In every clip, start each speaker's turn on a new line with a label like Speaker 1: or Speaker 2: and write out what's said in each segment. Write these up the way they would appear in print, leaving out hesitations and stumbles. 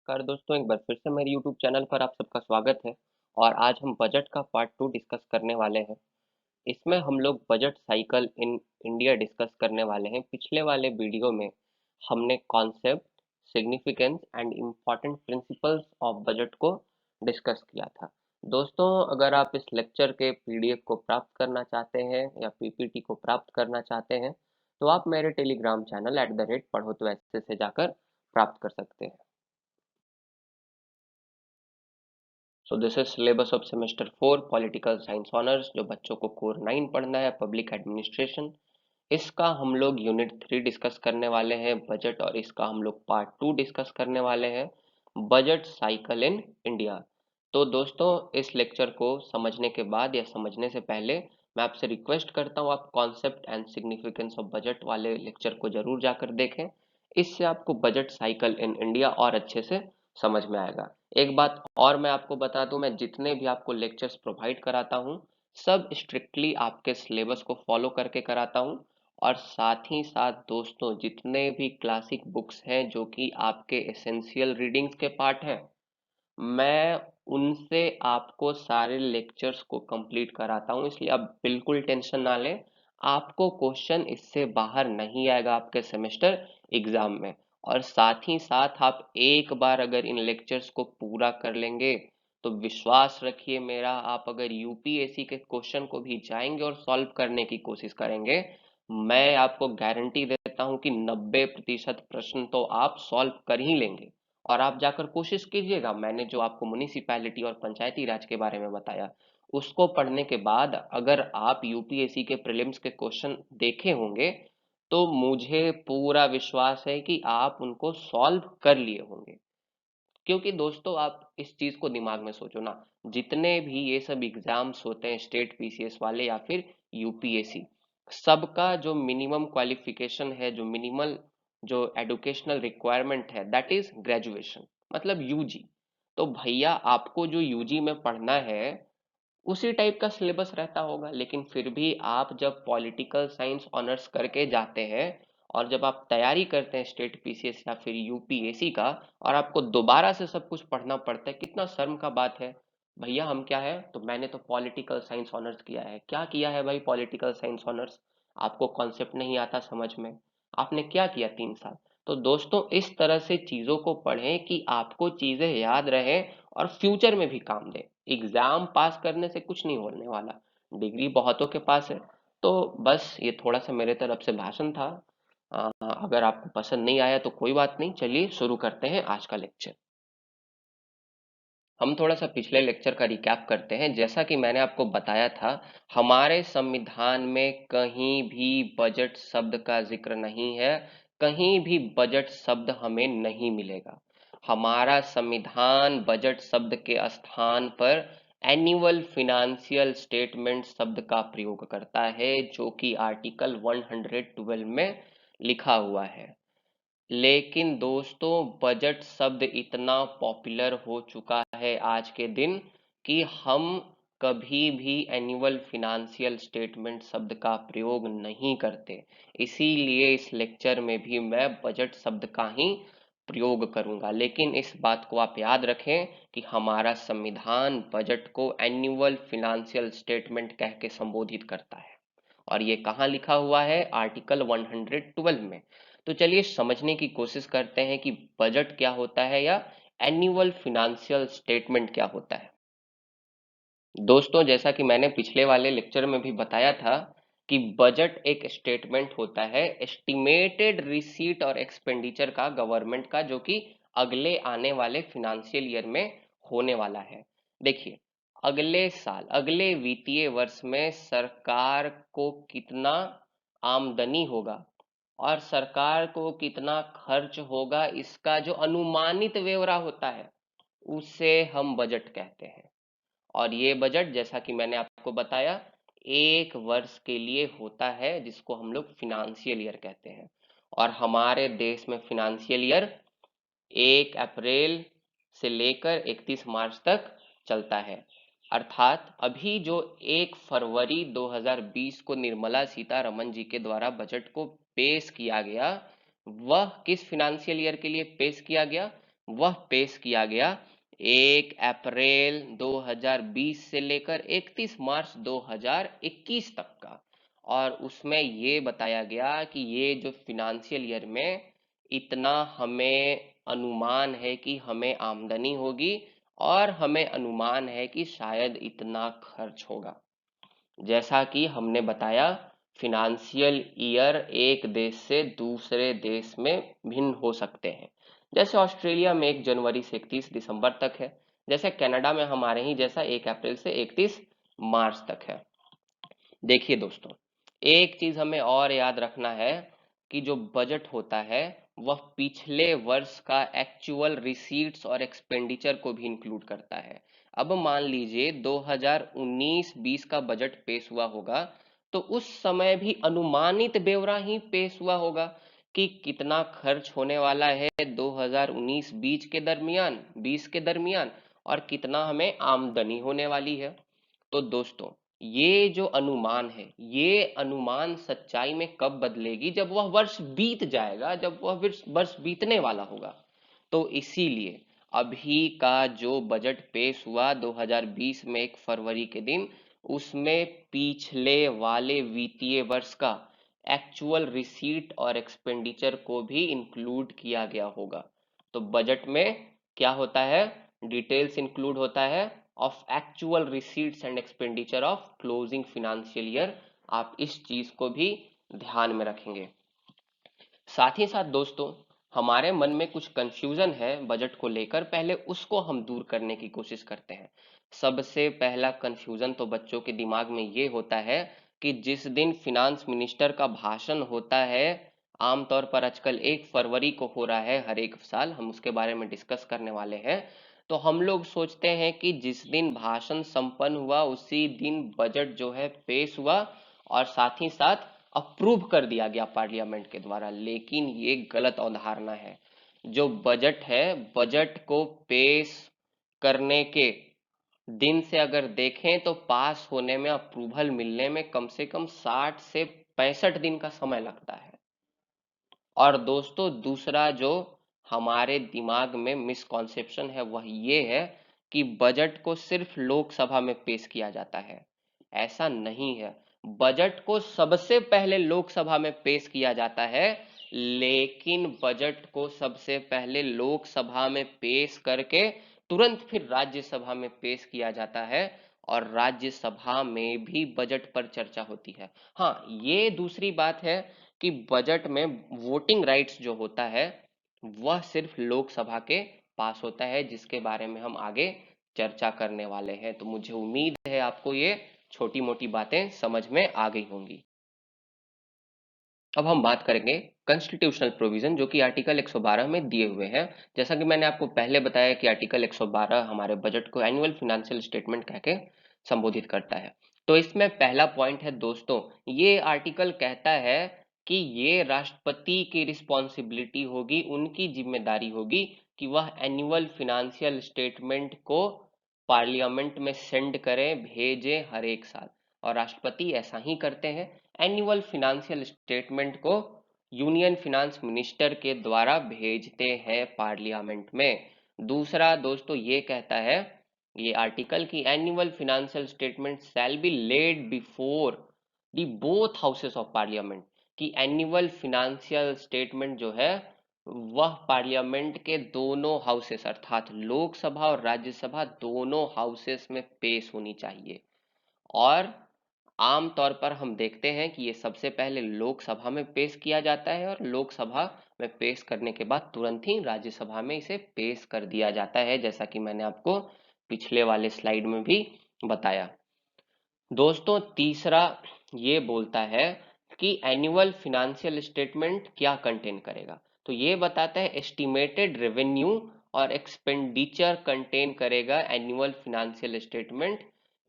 Speaker 1: नमस्कार दोस्तों, एक बार फिर से मेरे यूट्यूब चैनल पर आप सबका स्वागत है। और आज हम बजट का पार्ट 2 डिस्कस करने वाले हैं। इसमें हम लोग budget cycle in India discuss करने वाले हैं। पिछले वाले वीडियो में हमने concept, significance and important principles of budget को डिस्कस किया था। दोस्तों, अगर आप इस लेक्चर के पीडीएफ को प्राप्त करना चाहते हैं या पीपीटी को प्राप्त करना चाहते हैं, तो आप मेरे टेलीग्राम चैनल @पढ़ो तो ऐसे से जाकर प्राप्त कर सकते हैं। So this is syllabus of semester 4 political science honours, जो बच्चों को कोर 9 पढ़ना है, पब्लिक एडमिनिस्ट्रेशन। इसका हम लोग यूनिट 3 डिस्कस करने वाले हैं बजट, और इसका हम लोग पार्ट 2 डिस्कस करने वाले हैं बजट साइकिल इन इंडिया। तो दोस्तों, इस लेक्चर को समझने के बाद या समझने से पहले मैं आपसे रिक्वेस्ट करता हूँ, आप concept and significance of budget वाले लेक्चर को जरूर जाकर देखें। इससे आपको बजट साइकिल इन इंडिया और अच्छे से समझ में आएगा। एक बात और मैं आपको बता दूं, मैं जितने भी आपको लेक्चर्स प्रोवाइड कराता हूं, सब स्ट्रिक्टली आपके सिलेबस को फॉलो करके कराता हूं। और साथ ही साथ दोस्तों, जितने भी क्लासिक बुक्स हैं जो कि आपके एसेंशियल रीडिंग्स के पार्ट हैं, मैं उनसे आपको सारे लेक्चर्स को कंप्लीट कराता हूं। इसलिए आप बिल्कुल टेंशन ना लें, आपको क्वेश्चन इससे बाहर नहीं आएगा आपके सेमेस्टर एग्जाम में। और साथ ही साथ आप एक बार अगर इन लेक्चर्स को पूरा कर लेंगे, तो विश्वास रखिए मेरा, आप अगर यूपीएससी के क्वेश्चन को भी जाएंगे और सॉल्व करने की कोशिश करेंगे, मैं आपको गारंटी देता हूं कि 90% प्रश्न तो आप सॉल्व कर ही लेंगे। और आप जाकर कोशिश कीजिएगा, मैंने जो आपको म्युनिसिपैलिटी और पंचायती राज के बारे में बताया, उसको पढ़ने के बाद अगर आप यूपीएससी के प्रीलिम्स के क्वेश्चन देखे होंगे, तो मुझे पूरा विश्वास है कि आप उनको सॉल्व कर लिए होंगे। क्योंकि दोस्तों, आप इस चीज को दिमाग में सोचो ना, जितने भी ये सब एग्जाम्स होते हैं, स्टेट पीसीएस वाले या फिर यूपीएससी, सबका जो मिनिमम क्वालिफिकेशन है, जो मिनिमल जो एजुकेशनल रिक्वायरमेंट है, दैट इज ग्रेजुएशन, मतलब यूजी। तो भैया, आपको जो यूजी में पढ़ना है उसी टाइप का सिलेबस रहता होगा, लेकिन फिर भी आप जब पॉलिटिकल साइंस ऑनर्स करके जाते हैं और जब आप तैयारी करते हैं स्टेट पीसीएस या फिर यूपीएससी का, और आपको दोबारा से सब कुछ पढ़ना पड़ता है, कितना शर्म का बात है। भैया, हम क्या है, तो मैंने तो पॉलिटिकल साइंस ऑनर्स किया है। क्या किया है भाई पॉलिटिकल साइंस ऑनर्स? आपको कॉन्सेप्ट नहीं आता समझ में? आपने क्या किया 3 साल? तो दोस्तों, इस तरह से चीजों को पढ़ें कि आपको चीजें याद रहें और फ्यूचर में भी काम दे। एग्जाम पास करने से कुछ नहीं होने वाला, डिग्री बहुतों के पास है। तो बस ये थोड़ा सा मेरे तरफ से भाषण था। अगर आपको पसंद नहीं आया तो कोई बात नहीं, चलिए शुरू करते हैं आज का लेक्चर। हम थोड़ा सा पिछले लेक्चर का रिकैप करते हैं। जैसा कि मैंने आपको बताया था, हमारे संविधान में कहीं भी बजट शब्द का जिक्र नहीं है, कहीं भी बजट शब्द हमें नहीं मिलेगा। हमारा संविधान बजट शब्द के स्थान पर एनुअल फिनेंशियल स्टेटमेंट शब्द का प्रयोग करता है, जो कि आर्टिकल 112 में लिखा हुआ है। लेकिन दोस्तों, बजट शब्द इतना पॉपुलर हो चुका है आज के दिन कि हम कभी भी एनुअल फिनेंशियल स्टेटमेंट शब्द का प्रयोग नहीं करते। इसीलिए इस लेक्चर में भी मैं बजट शब्द का ही प्रयोग करूंगा। लेकिन इस बात को आप याद रखें कि हमारा संविधान बजट को एनुअल फिनेंशियल स्टेटमेंट कह के संबोधित करता है, और ये कहाँ लिखा हुआ है? आर्टिकल 112 में। तो चलिए समझने की कोशिश करते हैं कि बजट क्या होता है या एनुअल फिनेंशियल स्टेटमेंट क्या होता है। दोस्तों, जैसा कि मैंने पिछले वाले लेक्चर में भी बताया था कि बजट एक स्टेटमेंट होता है, एस्टिमेटेड रिसीट और एक्सपेंडिचर का गवर्नमेंट का, जो कि अगले आने वाले फिनेंशियल ईयर में होने वाला है। देखिए, अगले साल, अगले वित्तीय वर्ष में सरकार को कितना आमदनी होगा और सरकार को कितना खर्च होगा, इसका जो अनुमानित ब्यौरा होता है, उसे हम बजट कहते हैं। और ये बजट, जैसा कि मैंने आपको बताया, एक वर्ष के लिए होता है, जिसको हम लोग फिनेंशियल ईयर कहते हैं। और हमारे देश में फिनेंशियल ईयर 1 अप्रैल से लेकर 31 मार्च तक चलता है। अर्थात अभी जो 1 फरवरी 2020 को निर्मला सीतारमन जी के द्वारा बजट को पेश किया गया, वह किस फिनेंशियल ईयर के लिए पेश किया गया? वह पेश किया गया 1 अप्रैल 2020 से लेकर 31 मार्च 2021 तक का। और उसमें ये बताया गया कि ये जो फिनेंशियल ईयर में इतना हमें अनुमान है कि हमें आमदनी होगी और हमें अनुमान है कि शायद इतना खर्च होगा। जैसा कि हमने बताया, फिनेंशियल ईयर एक देश से दूसरे देश में भिन्न हो सकते हैं। जैसे ऑस्ट्रेलिया में 1 जनवरी से 31 दिसंबर तक है, जैसे कनाडा में हमारे ही जैसा 1 अप्रैल से 31 मार्च तक है। देखिए दोस्तों, एक चीज हमें और याद रखना है कि जो बजट होता है वह पिछले वर्ष का एक्चुअल रिसीट्स और एक्सपेंडिचर को भी इंक्लूड करता है। अब मान लीजिए 2019-20 का बजट पेश हुआ होगा, तो उस समय भी अनुमानित ब्यौरा ही पेश हुआ होगा कि कितना खर्च होने वाला है 2019-20 के दरमियान 20 के दरमियान, और कितना हमें आमदनी होने वाली है। तो दोस्तों, ये जो अनुमान है, ये अनुमान सच्चाई में कब बदलेगी? जब वह वर्ष बीत जाएगा, जब वह वर्ष बीतने वाला होगा। तो इसीलिए अभी का जो बजट पेश हुआ 2020 में 1 फरवरी के दिन, उसमें पिछले वाले वित्तीय वर्ष का एक्चुअल रिसीट और एक्सपेंडिचर को भी इंक्लूड किया गया होगा। तो बजट में क्या होता है? डिटेल्स इंक्लूड होता है of actual receipts and expenditure of closing financial year. आप इस चीज को भी ध्यान में रखेंगे। साथ ही साथ दोस्तों, हमारे मन में कुछ कंफ्यूजन है बजट को लेकर, पहले उसको हम दूर करने की कोशिश करते हैं। सबसे पहला कंफ्यूजन तो बच्चों के दिमाग में ये होता है कि जिस दिन फिनांस मिनिस्टर का भाषण होता है, आमतौर पर आजकल 1 फरवरी को हो रहा है हर एक साल, हम उसके बारे में डिस्कस करने वाले हैं। तो हम लोग सोचते हैं कि जिस दिन भाषण संपन्न हुआ उसी दिन बजट जो है पेश हुआ और साथ ही साथ अप्रूव कर दिया गया पार्लियामेंट के द्वारा। लेकिन ये गलत अवधारणा है। जो बजट है, बजट को पेश करने के दिन से अगर देखें तो पास होने में, अप्रूवल मिलने में कम से कम 60 से 65 दिन का समय लगता है। और दोस्तों, दूसरा जो हमारे दिमाग में मिसकॉन्सेप्शन है वह ये है कि बजट को सिर्फ लोकसभा में पेश किया जाता है। ऐसा नहीं है। बजट को सबसे पहले लोकसभा में पेश किया जाता है, लेकिन बजट को सबसे पहले लोकसभा में पेश करके तुरंत फिर राज्यसभा में पेश किया जाता है, और राज्यसभा में भी बजट पर चर्चा होती है। हाँ, ये दूसरी बात है कि बजट में वोटिंग राइट्स जो होता है वह सिर्फ लोकसभा के पास होता है, जिसके बारे में हम आगे चर्चा करने वाले हैं। तो मुझे उम्मीद है आपको ये छोटी मोटी बातें समझ में आ गई होंगी। अब हम बात करेंगे कॉन्स्टिट्यूशनल प्रोविजन, जो कि आर्टिकल 112 में दिए हुए हैं। जैसा कि मैंने आपको पहले बताया कि आर्टिकल 112 हमारे बजट को एनुअल फिनेंशियल स्टेटमेंट कह के संबोधित करता है। तो इसमें पहला पॉइंट है दोस्तों, ये आर्टिकल कहता है कि ये राष्ट्रपति की रिस्पॉन्सिबिलिटी होगी, उनकी जिम्मेदारी होगी कि वह एनुअल फिनेंशियल स्टेटमेंट को पार्लियामेंट में सेंड करें, भेजें हर एक साल। और राष्ट्रपति ऐसा ही करते हैं। एनुअल फिनेंशियल स्टेटमेंट को यूनियन फिनांस मिनिस्टर के द्वारा भेजते हैं पार्लियामेंट में। दूसरा दोस्तों, ये कहता है ये आर्टिकल की annual financial statement shall be laid before the both houses of parliament, कि एनुअल फिनेंशियल स्टेटमेंट जो है वह पार्लियामेंट के दोनों हाउसेस अर्थात लोकसभा और राज्यसभा दोनों हाउसेस में पेश होनी चाहिए। और आम तौर पर हम देखते हैं कि ये सबसे पहले लोकसभा में पेश किया जाता है, और लोकसभा में पेश करने के बाद तुरंत ही राज्यसभा में इसे पेश कर दिया जाता है, जैसा कि मैंने आपको पिछले वाले स्लाइड में भी बताया। दोस्तों, तीसरा ये बोलता है कि एनुअल फिनेंशियल स्टेटमेंट क्या कंटेन करेगा। तो ये बताता है एस्टिमेटेड रेवेन्यू और एक्सपेंडिचर कंटेन करेगा एनुअल फिनेंशियल स्टेटमेंट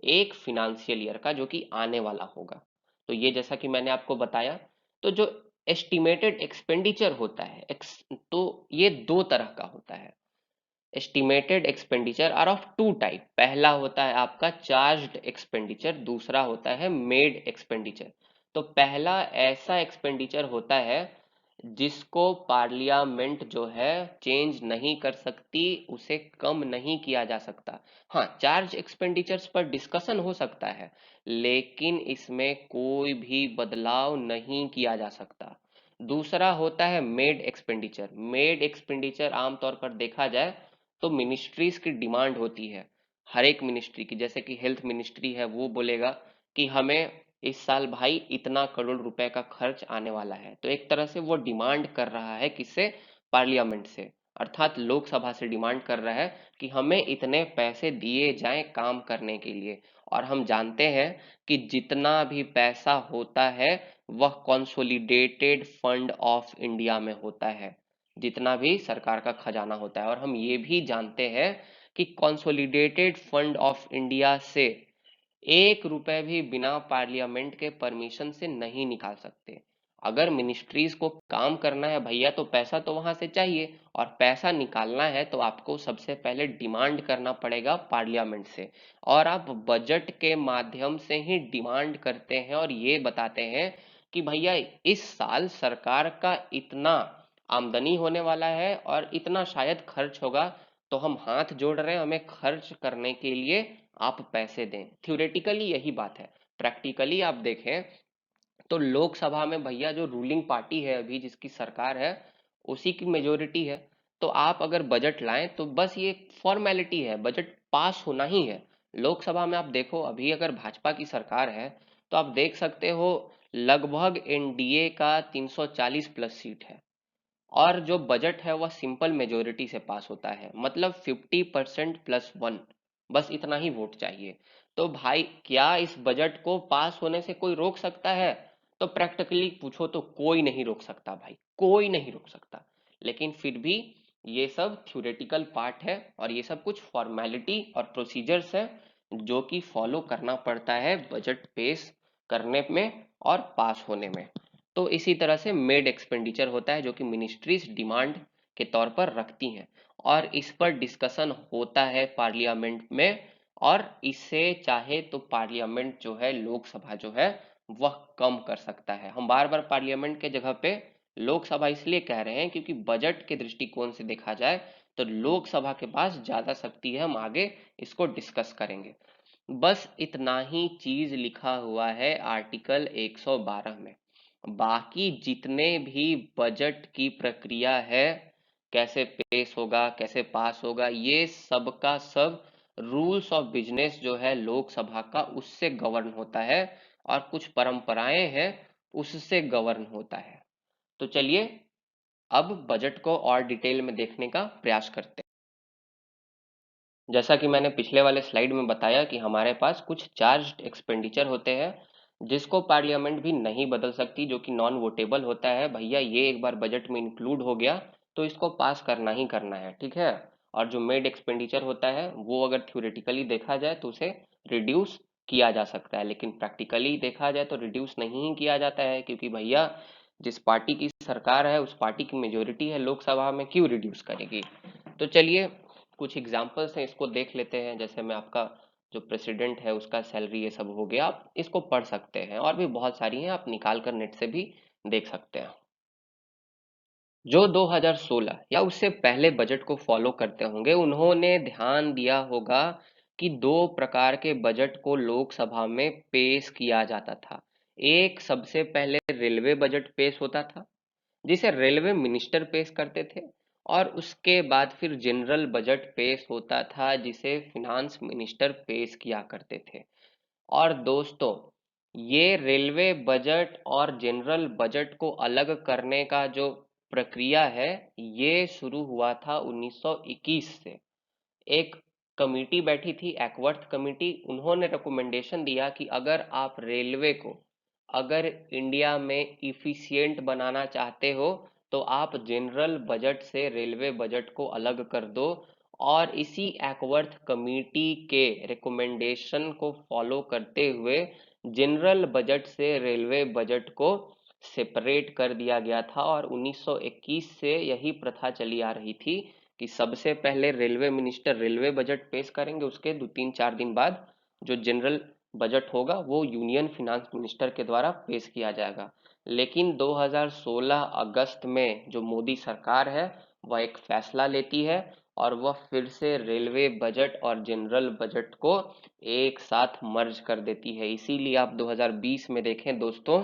Speaker 1: एक फिनेंशियल ईयर का, जो कि आने वाला होगा। तो ये जैसा कि मैंने आपको बताया, तो जो एस्टिमेटेड एक्सपेंडिचर होता है तो ये दो तरह का होता है। Estimated expenditure are of two type. पहला होता है आपका चार्ज्ड एक्सपेंडिचर, दूसरा होता है मेड एक्सपेंडिचर। तो पहला ऐसा एक्सपेंडिचर होता है जिसको पार्लियामेंट जो है चेंज नहीं कर सकती, उसे कम नहीं किया जा सकता। हाँ, चार्ज एक्सपेंडिचर्स पर डिस्कशन हो सकता है, लेकिन इसमें कोई भी बदलाव नहीं किया जा सकता। दूसरा होता है मेड एक्सपेंडिचर। मेड एक्सपेंडिचर आमतौर पर देखा जाए तो मिनिस्ट्रीज की डिमांड होती है, हर एक मिनिस्ट्री की। जैसे कि हेल्थ मिनिस्ट्री है, वो बोलेगा कि हमें इस साल भाई इतना करोड़ रुपए का खर्च आने वाला है, तो एक तरह से वो डिमांड कर रहा है किससे? पार्लियामेंट से, अर्थात लोकसभा से डिमांड कर रहा है कि हमें इतने पैसे दिए जाएं काम करने के लिए। और हम जानते हैं कि जितना भी पैसा होता है वह कंसोलिडेटेड फंड ऑफ इंडिया में होता है, जितना भी सरकार का खजाना होता है। और हम ये भी जानते हैं कि कंसोलिडेटेड फंड ऑफ इंडिया से 1 रुपए भी बिना पार्लियामेंट के परमिशन से नहीं निकाल सकते। अगर मिनिस्ट्रीज को काम करना है भैया, तो पैसा तो वहां से चाहिए, और पैसा निकालना है तो आपको सबसे पहले डिमांड करना पड़ेगा पार्लियामेंट से। और आप बजट के माध्यम से ही डिमांड करते हैं और ये बताते हैं कि भैया इस साल सरकार का इतना आमदनी होने वाला है और इतना शायद खर्च होगा, तो हम हाथ जोड़ रहे हैं, हमें खर्च करने के लिए आप पैसे दें। थ्योरेटिकली यही बात है। प्रैक्टिकली आप देखें तो लोकसभा में भैया जो रूलिंग पार्टी है अभी, जिसकी सरकार है, उसी की मेजोरिटी है। तो आप अगर बजट लाएं तो बस ये फॉर्मेलिटी है, बजट पास होना ही है। लोकसभा में आप देखो, अभी अगर भाजपा की सरकार है तो आप देख सकते हो लगभग एनडीए का 340 प्लस सीट है, और जो बजट है वह सिंपल मेजोरिटी से पास होता है, मतलब 50%+1, बस इतना ही वोट चाहिए। तो भाई क्या इस बजट को पास होने से कोई रोक सकता है? तो प्रैक्टिकली पूछो तो कोई नहीं रोक सकता भाई, कोई नहीं रोक सकता। लेकिन फिर भी ये सब थ्योरेटिकल पार्ट है, और ये सब कुछ फॉर्मेलिटी और प्रोसीजर्स है जो कि फॉलो करना पड़ता है बजट पेश करने में और पास होने में। तो इसी तरह से मेड एक्सपेंडिचर होता है जो कि मिनिस्ट्रीज डिमांड के तौर पर रखती हैं, और इस पर डिस्कशन होता है पार्लियामेंट में। और इसे चाहे तो पार्लियामेंट जो है, लोकसभा जो है, वह कम कर सकता है। हम बार बार पार्लियामेंट के जगह पे लोकसभा इसलिए कह रहे हैं क्योंकि बजट के दृष्टिकोण से देखा जाए तो लोकसभा के पास ज्यादा शक्ति है। हम आगे इसको डिस्कस करेंगे। बस इतना ही चीज लिखा हुआ है आर्टिकल 112 में। बाकी जितने भी बजट की प्रक्रिया है, कैसे पेश होगा, कैसे पास होगा, ये सब का सब रूल्स ऑफ बिजनेस जो है लोकसभा का, उससे गवर्न होता है, और कुछ परंपराएं हैं उससे गवर्न होता है। तो चलिए अब बजट को और डिटेल में देखने का प्रयास करते हैं। जैसा कि मैंने पिछले वाले स्लाइड में बताया कि हमारे पास कुछ चार्ज एक्सपेंडिचर होते हैं जिसको पार्लियामेंट भी नहीं बदल सकती, जो कि नॉन वोटेबल होता है। भैया ये एक बार बजट में इंक्लूड हो गया तो इसको पास करना ही करना है, ठीक है। और जो मेड एक्सपेंडिचर होता है वो अगर थ्योरेटिकली देखा जाए तो उसे रिड्यूस किया जा सकता है, लेकिन प्रैक्टिकली देखा जाए तो रिड्यूस नहीं किया जाता है, क्योंकि भैया जिस पार्टी की सरकार है उस पार्टी की मेजोरिटी है लोकसभा में, क्यों रिड्यूस करेगी। तो चलिए कुछ एग्जाम्पल्स हैं, इसको देख लेते हैं। जैसे मैं आपका जो प्रेसिडेंट है उसका सैलरी ये सब हो गया, आप इसको पढ़ सकते हैं, और भी बहुत सारी हैं, आप निकाल कर नेट से भी देख सकते हैं। जो 2016 या उससे पहले बजट को फॉलो करते होंगे उन्होंने ध्यान दिया होगा कि दो प्रकार के बजट को लोकसभा में पेश किया जाता था। एक सबसे पहले रेलवे बजट पेश होता था, जिसे रेलवे मिनिस्टर पेश करते थे, और उसके बाद फिर जनरल बजट पेश होता था जिसे फिनांस मिनिस्टर पेश किया करते थे। और दोस्तों, ये रेलवे बजट और जनरल बजट को अलग करने का जो प्रक्रिया है, ये शुरू हुआ था 1921 से। एक कमिटी बैठी थी, एक्वर्थ कमिटी, उन्होंने रिकमेंडेशन दिया कि अगर आप रेलवे को अगर इंडिया में इफिशिएंट बनाना चाहते हो तो आप जनरल बजट से रेलवे बजट को अलग कर दो। और इसी एक्वर्थ कमिटी के रिकमेंडेशन को फॉलो करते हुए जनरल बजट से रेलवे बजट को सेपरेट कर दिया गया था। और 1921 से यही प्रथा चली आ रही थी कि सबसे पहले रेलवे मिनिस्टर रेलवे बजट पेश करेंगे, उसके 2-3-4 दिन बाद जो जनरल बजट होगा वो यूनियन फिनांस मिनिस्टर के द्वारा पेश किया जाएगा। लेकिन 2016 अगस्त में जो मोदी सरकार है वह एक फैसला लेती है और वह फिर से रेलवे बजट और जनरल बजट को एक साथ मर्ज कर देती है। इसीलिए आप 2020 में देखें दोस्तों,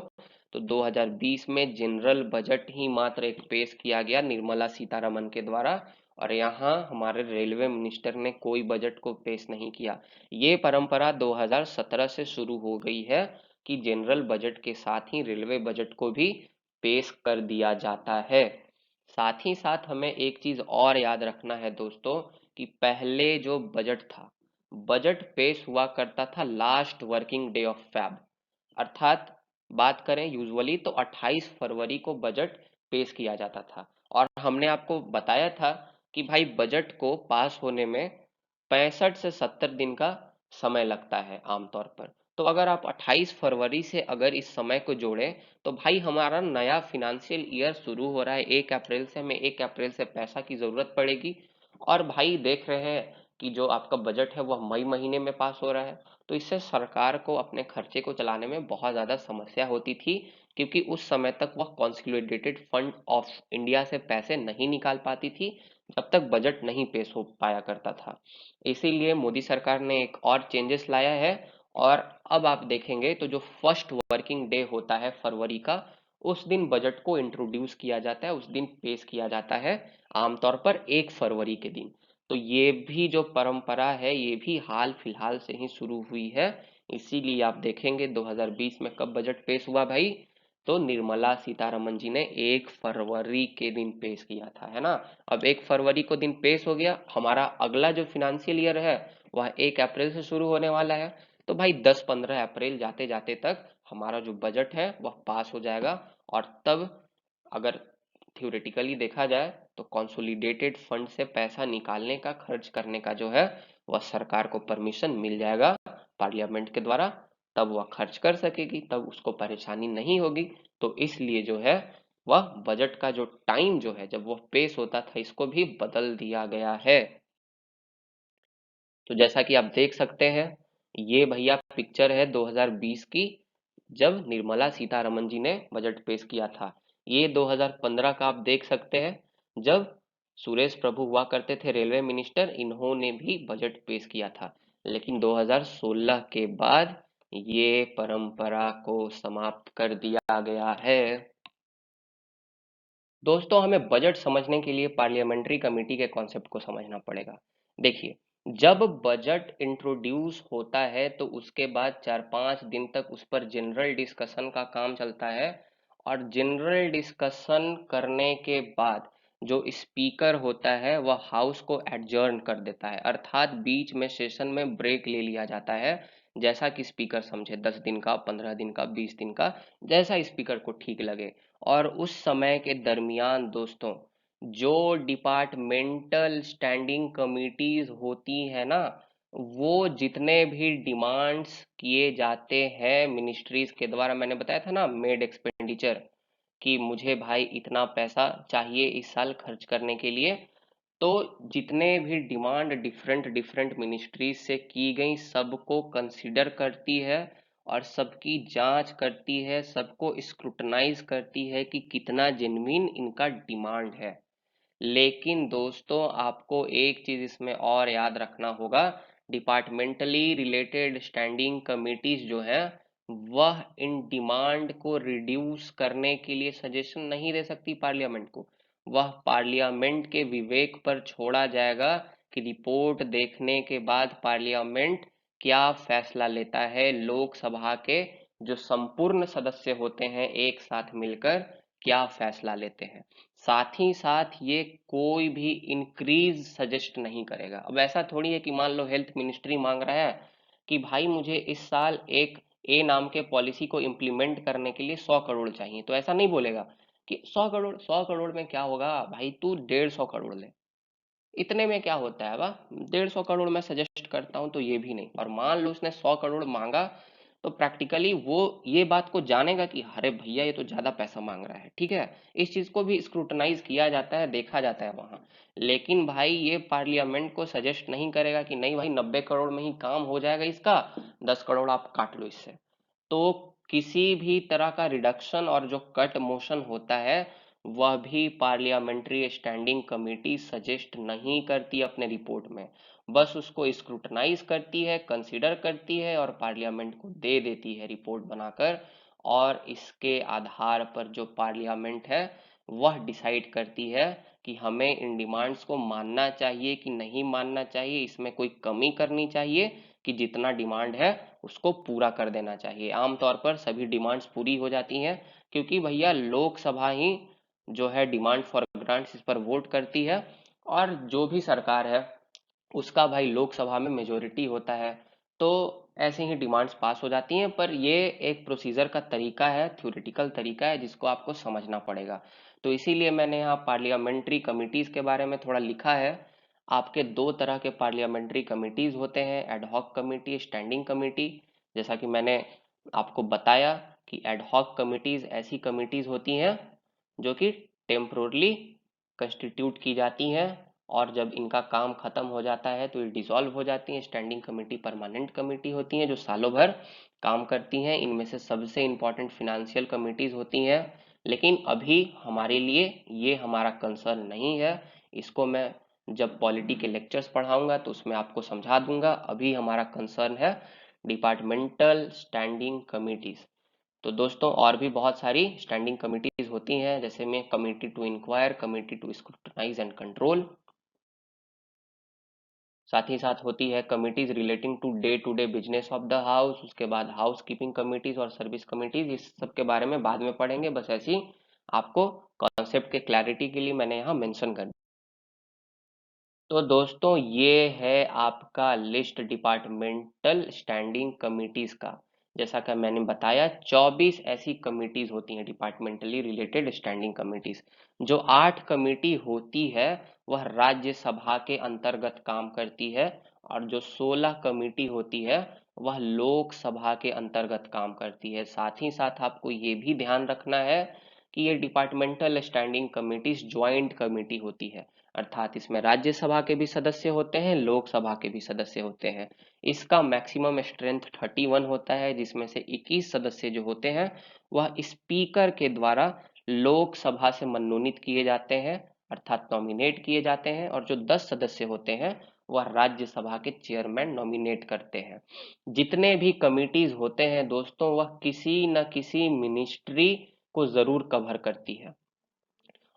Speaker 1: तो 2020 में जनरल बजट ही मात्र एक पेश किया गया निर्मला सीतारमन के द्वारा, और यहाँ हमारे रेलवे मिनिस्टर ने कोई बजट को पेश नहीं किया। ये परंपरा 2017 से शुरू हो गई है कि जनरल बजट के साथ ही रेलवे बजट को भी पेश कर दिया जाता है। साथ ही साथ हमें एक चीज और याद रखना है दोस्तों, कि पहले जो बजट था, बजट पेश हुआ करता था last working day of Feb, अर्थात बात करें यूजुअली तो 28 फरवरी को बजट पेश किया जाता था। और हमने आपको बताया था कि भाई बजट को पास होने में 65 से 70 दिन का समय लगता है आमतौर पर। तो अगर आप 28 फरवरी से अगर इस समय को जोड़ें, तो भाई हमारा नया फिनेंशियल ईयर शुरू हो रहा है 1 अप्रैल से, हमें 1 अप्रैल से पैसा की ज़रूरत पड़ेगी। और भाई देख रहे हैं कि जो आपका बजट है वह मई महीने में पास हो रहा है, तो इससे सरकार को अपने खर्चे को चलाने में बहुत ज़्यादा समस्या होती थी, क्योंकि उस समय तक वह कॉन्सोलिडेटेड फंड ऑफ इंडिया से पैसे नहीं निकाल पाती थी जब तक बजट नहीं पेश हो पाया करता था। इसीलिए मोदी सरकार ने एक और चेंजेस लाया है, और अब आप देखेंगे तो जो फर्स्ट वर्किंग डे होता है फरवरी का, उस दिन बजट को इंट्रोड्यूस किया जाता है, उस दिन पेश किया जाता है, आमतौर पर 1 फरवरी के दिन। तो ये भी जो परंपरा है ये भी हाल फिलहाल से ही शुरू हुई है। इसीलिए आप देखेंगे 2020 में कब बजट पेश हुआ भाई, तो निर्मला सीतारमन जी ने 1 फरवरी के दिन पेश किया था, है ना। अब 1 फरवरी को दिन पेश हो गया, हमारा अगला जो फिनेंशियल ईयर है वह 1 अप्रैल से शुरू होने वाला है। तो भाई 10-15 अप्रैल जाते जाते तक हमारा जो बजट है वह पास हो जाएगा, और तब अगर थ्योरेटिकली देखा जाए तो कंसोलिडेटेड फंड से पैसा निकालने का, खर्च करने का जो है वह सरकार को परमिशन मिल जाएगा पार्लियामेंट के द्वारा, तब वह खर्च कर सकेगी, तब उसको परेशानी नहीं होगी। तो इसलिए जो है वह बजट का जो टाइम जो है जब वह पेश होता था इसको भी बदल दिया गया है। तो जैसा कि आप देख सकते हैं, ये भैया पिक्चर है 2020 की, जब निर्मला सीतारमन जी ने बजट पेश किया था। ये 2015 का आप देख सकते हैं, जब सुरेश प्रभु हुआ करते थे रेलवे मिनिस्टर, इन्होंने भी बजट पेश किया था। लेकिन 2016 के बाद ये परंपरा को समाप्त कर दिया गया है। दोस्तों, हमें बजट समझने के लिए पार्लियामेंट्री कमेटी के कॉन्सेप्ट को समझना पड़ेगा। देखिए, जब बजट इंट्रोड्यूस होता है तो उसके बाद 4-5 दिन तक उस पर जनरल डिस्कशन का काम चलता है, और जनरल डिस्कशन करने के बाद जो स्पीकर होता है वह हाउस को एडजर्न कर देता है, अर्थात बीच में सेशन में ब्रेक ले लिया जाता है, जैसा कि स्पीकर समझे, 10 दिन का, 15 दिन का, 20 दिन का, जैसा स्पीकर को ठीक लगे। और उस समय के दरमियान दोस्तों, जो डिपार्टमेंटल स्टैंडिंग कमिटीज होती है ना, वो जितने भी डिमांड्स किए जाते हैं मिनिस्ट्रीज के द्वारा, मैंने बताया था ना मेड एक्सपेंडिचर, कि मुझे भाई इतना पैसा चाहिए इस साल खर्च करने के लिए, तो जितने भी डिमांड डिफरेंट डिफरेंट मिनिस्ट्रीज से की गई सबको कंसीडर करती है, और सबकी जांच करती है, सबको स्क्रूटनाइज करती है कि कितना जेन्युइन इनका डिमांड है। लेकिन दोस्तों, आपको एक चीज इसमें और याद रखना होगा, डिपार्टमेंटली रिलेटेड स्टैंडिंग कमिटीज जो है वह इन डिमांड को रिड्यूस करने के लिए सजेशन नहीं दे सकती पार्लियामेंट को। वह पार्लियामेंट के विवेक पर छोड़ा जाएगा कि रिपोर्ट देखने के बाद पार्लियामेंट क्या फैसला लेता है, लोकसभा के जो संपूर्ण सदस्य होते हैं एक साथ मिलकर क्या फैसला लेते हैं। साथ ही साथ ये कोई भी इंक्रीज सजेस्ट नहीं करेगा। अब ऐसा थोड़ी है कि मान लो हेल्थ मिनिस्ट्री मांग रहा है कि भाई मुझे इस साल एक ए नाम के पॉलिसी को इम्प्लीमेंट करने के लिए 100 करोड़ चाहिए, तो ऐसा नहीं बोलेगा कि 100 करोड़, 100 करोड़ में क्या होगा भाई, तू 150 करोड़ ले, इतने में क्या होता है वाह, 150 करोड़ मैं सजेस्ट करता हूँ, तो ये भी नहीं। और मान लो उसने 100 करोड़ मांगा, तो प्रैक्टिकली वो ये बात को जानेगा कि अरे भैया ये तो ज्यादा पैसा मांग रहा है, ठीक है। इस चीज को भी स्क्रूटनाइज किया जाता है, देखा जाता है वहां। लेकिन भाई ये पार्लियामेंट को सजेस्ट नहीं करेगा कि नहीं भाई 90 करोड़ में ही काम हो जाएगा इसका, 10 करोड़ आप काट लो इससे। तो किसी भी तरह का रिडक्शन और जो कट मोशन होता है वह भी पार्लियामेंट्री स्टैंडिंग कमेटी सजेस्ट नहीं करती अपने रिपोर्ट में, बस उसको स्क्रूटनाइज करती है, कंसीडर करती है और पार्लियामेंट को दे देती है रिपोर्ट बनाकर। और इसके आधार पर जो पार्लियामेंट है वह डिसाइड करती है कि हमें इन डिमांड्स को मानना चाहिए कि नहीं मानना चाहिए, इसमें कोई कमी करनी चाहिए कि जितना डिमांड है उसको पूरा कर देना चाहिए। आमतौर पर सभी डिमांड्स पूरी हो जाती हैं, क्योंकि भैया लोकसभा ही जो है डिमांड फॉर ग्रांट्स इस पर वोट करती है, और जो भी सरकार है उसका भाई लोकसभा में मेजोरिटी होता है। तो ऐसे ही डिमांड्स पास हो जाती हैं, पर ये एक प्रोसीजर का तरीका है, थ्योरेटिकल तरीका है जिसको आपको समझना पड़ेगा। तो इसीलिए मैंने यहाँ पार्लियामेंट्री कमिटीज के बारे में थोड़ा लिखा है। आपके दो तरह के पार्लियामेंट्री कमिटीज होते हैं, एडहॉक कमेटी, स्टैंडिंग कमेटी। जैसा कि मैंने आपको बताया कि एडहॉक कमिटीज ऐसी कमिटीज होती हैं जो कि टेम्पोरली कंस्टिट्यूट की जाती हैं, और जब इनका काम खत्म हो जाता है तो ये डिसॉल्व हो जाती हैं। स्टैंडिंग कमेटी परमानेंट कमेटी होती हैं जो सालों भर काम करती हैं। इनमें से सबसे इम्पोर्टेंट फिनेंशियल कमिटीज होती हैं, लेकिन अभी हमारे लिए ये हमारा कंसर्न नहीं है। इसको मैं जब पॉलिटी के लेक्चर्स पढ़ाऊंगा तो उसमें आपको समझा दूंगा। अभी हमारा कंसर्न है डिपार्टमेंटल स्टैंडिंग कमिटीज। तो दोस्तों और भी बहुत सारी स्टैंडिंग कमिटीज होती हैं, जैसे में committee to inquire, committee to scrutinise and control. साथ ही साथ होती है committees relating to day business of the house. उसके बाद हाउस कीपिंग कमिटीज और सर्विस कमिटीज, इस सब के बारे में बाद में पढ़ेंगे। बस ऐसी आपको कॉन्सेप्ट के क्लैरिटी के लिए मैंने यहाँ मेंशन कर दिया। तो दोस्तों ये है आपका लिस्ट डिपार्टमेंटल स्टैंडिंग कमिटीज का। जैसा कि मैंने बताया 24 ऐसी कमिटीज होती हैं डिपार्टमेंटली रिलेटेड स्टैंडिंग कमिटीज। जो 8 कमेटी होती है वह राज्यसभा के अंतर्गत काम करती है, और जो 16 कमेटी होती है वह लोकसभा के अंतर्गत काम करती है। साथ ही साथ आपको ये भी ध्यान रखना है कि ये departmental standing committees joint committee होती है, अर्थात इसमें राज्यसभा के भी सदस्य होते हैं, लोकसभा के भी सदस्य होते हैं। इसका मैक्सिमम स्ट्रेंथ 31 होता है, जिसमें से 21 सदस्य जो होते हैं वह स्पीकर के द्वारा लोकसभा से मनोनीत किए जाते हैं, अर्थात नॉमिनेट किए जाते हैं, और जो 10 सदस्य होते हैं वह राज्यसभा के चेयरमैन नॉमिनेट करते हैं। जितने भी कमिटीज होते हैं दोस्तों वह किसी न किसी मिनिस्ट्री को जरूर कवर करती है,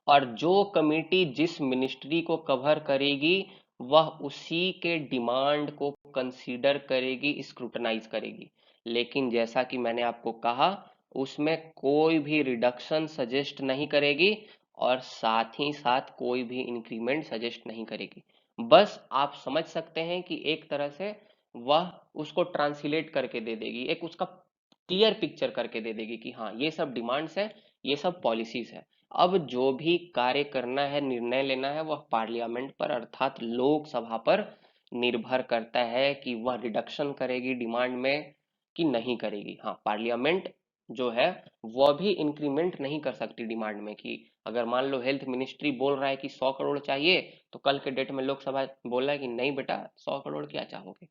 Speaker 1: और जो कमेटी जिस मिनिस्ट्री को कवर करेगी वह उसी के डिमांड को कंसीडर करेगी, स्क्रूटनाइज करेगी। लेकिन जैसा कि मैंने आपको कहा उसमें कोई भी रिडक्शन सजेस्ट नहीं करेगी, और साथ ही साथ कोई भी इंक्रीमेंट सजेस्ट नहीं करेगी। बस आप समझ सकते हैं कि एक तरह से वह उसको ट्रांसलेट करके दे देगी, एक उसका क्लियर पिक्चर करके दे देगी कि हाँ ये सब डिमांड्स है, ये सब पॉलिसीज है। अब जो भी कार्य करना है, निर्णय लेना है, वह पार्लियामेंट पर अर्थात लोकसभा पर निर्भर करता है कि वह रिडक्शन करेगी डिमांड में कि नहीं करेगी। हाँ, पार्लियामेंट जो है वह भी इंक्रीमेंट नहीं कर सकती डिमांड में, कि अगर मान लो हेल्थ मिनिस्ट्री बोल रहा है कि 100 करोड़ चाहिए, तो कल के डेट में लोकसभा बोल रहा है कि नहीं बेटा 100 करोड़ क्या चाहोगे,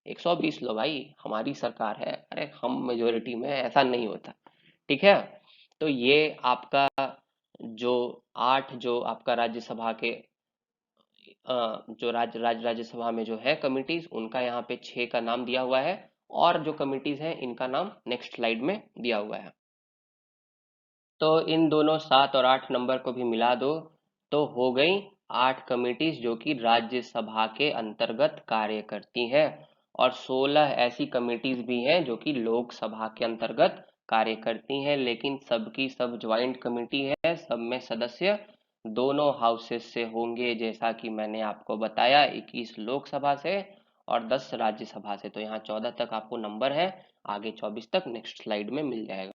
Speaker 1: 120 लो भाई, हमारी सरकार है, अरे हम मेजोरिटी में, ऐसा नहीं होता। ठीक है। तो ये आपका जो 8 जो आपका राज्यसभा के जो राज्यसभा में जो है कमिटीज, उनका यहाँ पे 6 का नाम दिया हुआ है, और जो कमिटीज हैं इनका नाम नेक्स्ट स्लाइड में दिया हुआ है। तो इन दोनों 7 और 8 नंबर को भी मिला दो तो हो गई 8 कमिटीज जो कि राज्यसभा के अंतर्गत कार्य करती हैं, और 16 ऐसी कमिटीज भी हैं जो कि लोकसभा के अंतर्गत कार्य करती हैं, लेकिन सबकी सब ज्वाइंट कमेटी है, सब में सदस्य दोनों हाउसेस से होंगे, जैसा कि मैंने आपको बताया 21 लोकसभा से और 10 राज्यसभा से। तो यहाँ 14 तक आपको नंबर है, आगे 24 तक नेक्स्ट स्लाइड में मिल जाएगा।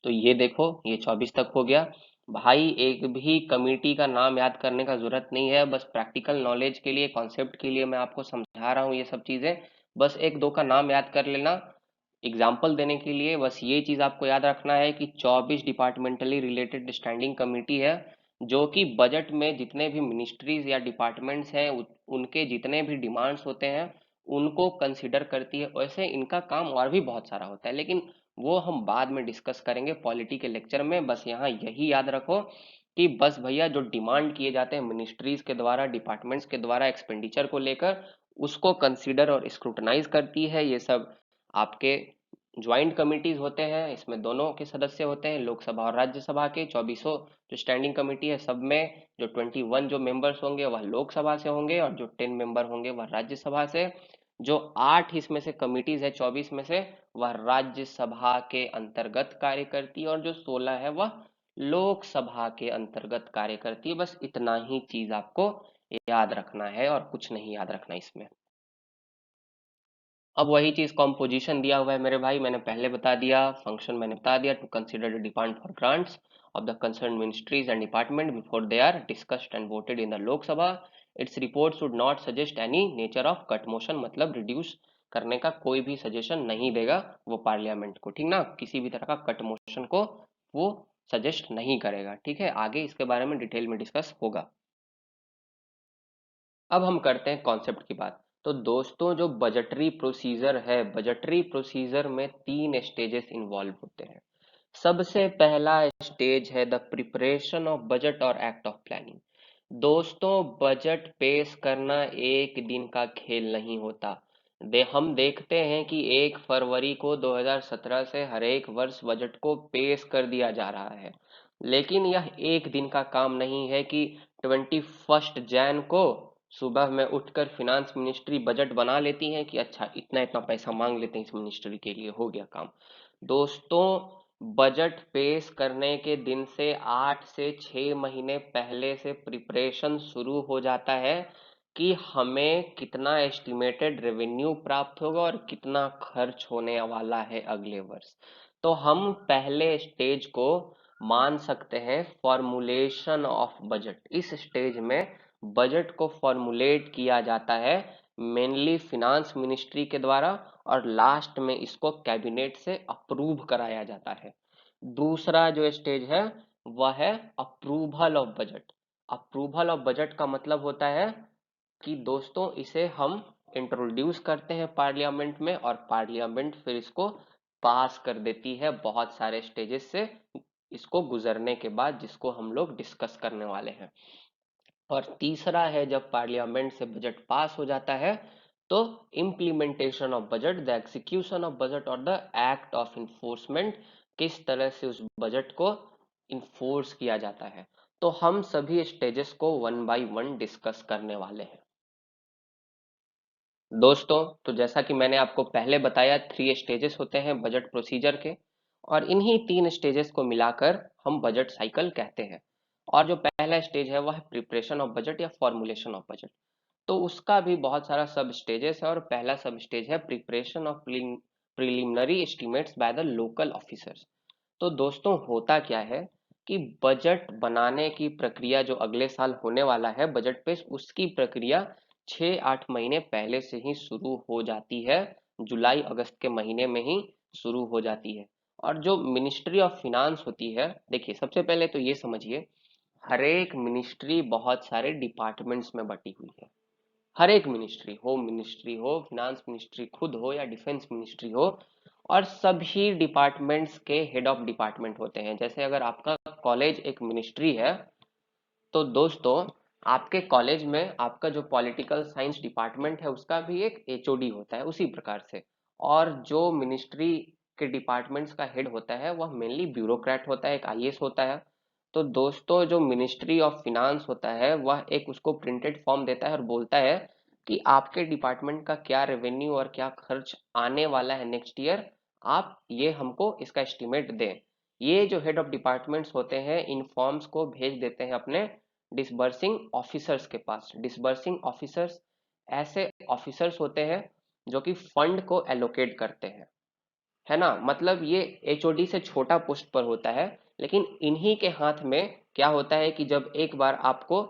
Speaker 1: तो ये देखो ये 24 तक हो गया भाई। एक भी कमेटी का नाम याद करने का जरूरत नहीं है, बस प्रैक्टिकल नॉलेज के लिए, कॉन्सेप्ट के लिए मैं आपको समझा रहा हूँ ये सब चीजें। बस एक दो का नाम याद कर लेना एग्जाम्पल देने के लिए। बस ये चीज आपको याद रखना है कि 24 डिपार्टमेंटली रिलेटेड स्टैंडिंग कमेटी है, जो कि बजट में जितने भी मिनिस्ट्रीज या डिपार्टमेंट्स हैं उनके जितने भी डिमांड्स होते हैं उनको कंसिडर करती है। वैसे इनका काम और भी बहुत सारा होता है, लेकिन वो हम बाद में डिस्कस करेंगे पॉलिटी के लेक्चर में। बस यहाँ यही याद रखो कि बस भैया जो डिमांड किए जाते हैं मिनिस्ट्रीज के द्वारा, डिपार्टमेंट्स के द्वारा एक्सपेंडिचर को लेकर, उसको कंसीडर और स्क्रूटनाइज करती है ये सब आपके ज्वाइंट कमिटीज होते हैं। इसमें दोनों के सदस्य होते हैं, लोकसभा और राज्यसभा के। 24 जो स्टैंडिंग कमेटी है, सब में जो 21 जो मेंबर्स होंगे वह लोकसभा से होंगे, और जो 10 मेंबर होंगे वह राज्यसभा से। जो 8 इसमें से कमिटीज है 24 में से, वह राज्यसभा के अंतर्गत कार्य करती है, और जो 16 है वह लोकसभा के अंतर्गत कार्य करती है। बस इतना ही चीज आपको याद रखना है और कुछ नहीं याद रखना इसमें। अब वही चीज कॉम्पोजिशन दिया हुआ है मेरे भाई, मैंने पहले बता दिया, फंक्शन मैंने बता दिया। To consider the demand for grants of the concerned ministries and department before they are discussed and voted in the Lok Sabha. Its report should not suggest any nature of cut motion, मतलब reduce करने का कोई भी suggestion नहीं देगा वो parliament को, ठीक ना। किसी भी तरह का कट मोशन को वो सजेस्ट नहीं करेगा, ठीक है। आगे इसके बारे में डिटेल में डिस्कस होगा। अब हम करते हैं कॉन्सेप्ट की बात। तो दोस्तों जो बजटरी प्रोसीजर है, बजटरी प्रोसीजर में 3 स्टेजेस इन्वॉल्व होते हैं। सबसे पहला स्टेज है द प्रिपरेशन ऑफ बजट और एक्ट ऑफ प्लानिंग। दोस्तों बजट पेश करना एक दिन का खेल नहीं होता। हम देखते हैं कि 1 फरवरी को 2017 से हर एक वर्ष बजट को पेश कर दिया जा रहा है, लेकिन यह एक दिन का काम नहीं है कि 21 जैन को सुबह में उठकर फिनांस मिनिस्ट्री बजट बना लेती है कि अच्छा इतना इतना पैसा मांग लेते हैं इस मिनिस्ट्री के लिए, हो गया काम। दोस्तों बजट पेश करने के दिन से 8 से 6 महीने पहले से प्रिपरेशन शुरू हो जाता है कि हमें कितना एस्टिमेटेड रेवेन्यू प्राप्त होगा और कितना खर्च होने वाला है अगले वर्ष। तो हम पहले स्टेज को मान सकते हैं फॉर्मुलेशन ऑफ बजट। इस स्टेज में बजट को फॉर्मुलेट किया जाता है मेनली फिनांस मिनिस्ट्री के द्वारा, और लास्ट में इसको कैबिनेट से अप्रूव कराया जाता है। दूसरा जो स्टेज है वह है approval of budget. Approval of budget का मतलब होता है कि दोस्तों इसे हम इंट्रोड्यूस करते हैं पार्लियामेंट में, और पार्लियामेंट फिर इसको पास कर देती है बहुत सारे स्टेजेस से इसको गुजरने के बाद, जिसको हम लोग डिस्कस करने वाले हैं। और तीसरा है जब पार्लियामेंट से बजट पास हो जाता है तो implementation of budget, the execution of budget और द एक्ट ऑफ इन्फोर्समेंट, किस तरह से उस बजट को इन्फोर्स किया जाता है। तो हम सभी स्टेजेस को 1 बाय 1 डिस्कस करने वाले हैं दोस्तों। तो जैसा कि मैंने आपको पहले बताया 3 स्टेजेस होते हैं बजट प्रोसीजर के, और इन्हीं 3 स्टेजेस को मिलाकर हम बजट साइकिल कहते हैं। और जो पहला स्टेज है वह है प्रिपरेशन ऑफ बजट या फॉर्मुलेशन ऑफ बजट। तो उसका भी बहुत सारा सब स्टेजेस है, और पहला सब स्टेज है preparation of preliminary estimates by the local officers. तो दोस्तों होता क्या है कि बजट बनाने की प्रक्रिया जो अगले साल होने वाला है बजट पेश, उसकी प्रक्रिया 6-8 महीने पहले से ही शुरू हो जाती है। जुलाई अगस्त के महीने में ही शुरू हो जाती है। और जो मिनिस्ट्री ऑफ फिनांस होती है, देखिए सबसे पहले तो ये समझिए, हर एक मिनिस्ट्री बहुत सारे डिपार्टमेंट्स में बटी हुई है। हर एक मिनिस्ट्री, होम मिनिस्ट्री हो, फिनांस मिनिस्ट्री खुद हो, या डिफेंस मिनिस्ट्री हो, और सभी डिपार्टमेंट्स के हेड ऑफ डिपार्टमेंट होते हैं। जैसे अगर आपका कॉलेज एक मिनिस्ट्री है, तो दोस्तों आपके कॉलेज में आपका जो पॉलिटिकल साइंस डिपार्टमेंट है उसका भी एक एचओडी होता है उसी प्रकार से। और जो मिनिस्ट्री के डिपार्टमेंट्स का हेड होता है वह मेनली ब्यूरोक्रेट होता है, एक आईएएस होता है। तो दोस्तों जो मिनिस्ट्री ऑफ फिनांस होता है वह एक उसको प्रिंटेड फॉर्म देता है और बोलता है कि आपके डिपार्टमेंट का क्या रेवेन्यू और क्या खर्च आने वाला है नेक्स्ट ईयर, आप ये हमको इसका एस्टिमेट दें। ये जो हेड ऑफ डिपार्टमेंट्स होते हैं इन फॉर्म्स को भेज देते हैं अपने डिसबर्सिंग ऑफिसर्स के पास। डिसबर्सिंग ऑफिसर्स ऐसे ऑफिसर्स होते हैं जो कि फंड को एलोकेट करते हैं, है ना। मतलब ये एचओडी से छोटा पोस्ट पर होता है, लेकिन इन्हीं के हाथ में क्या होता है कि जब एक बार आपको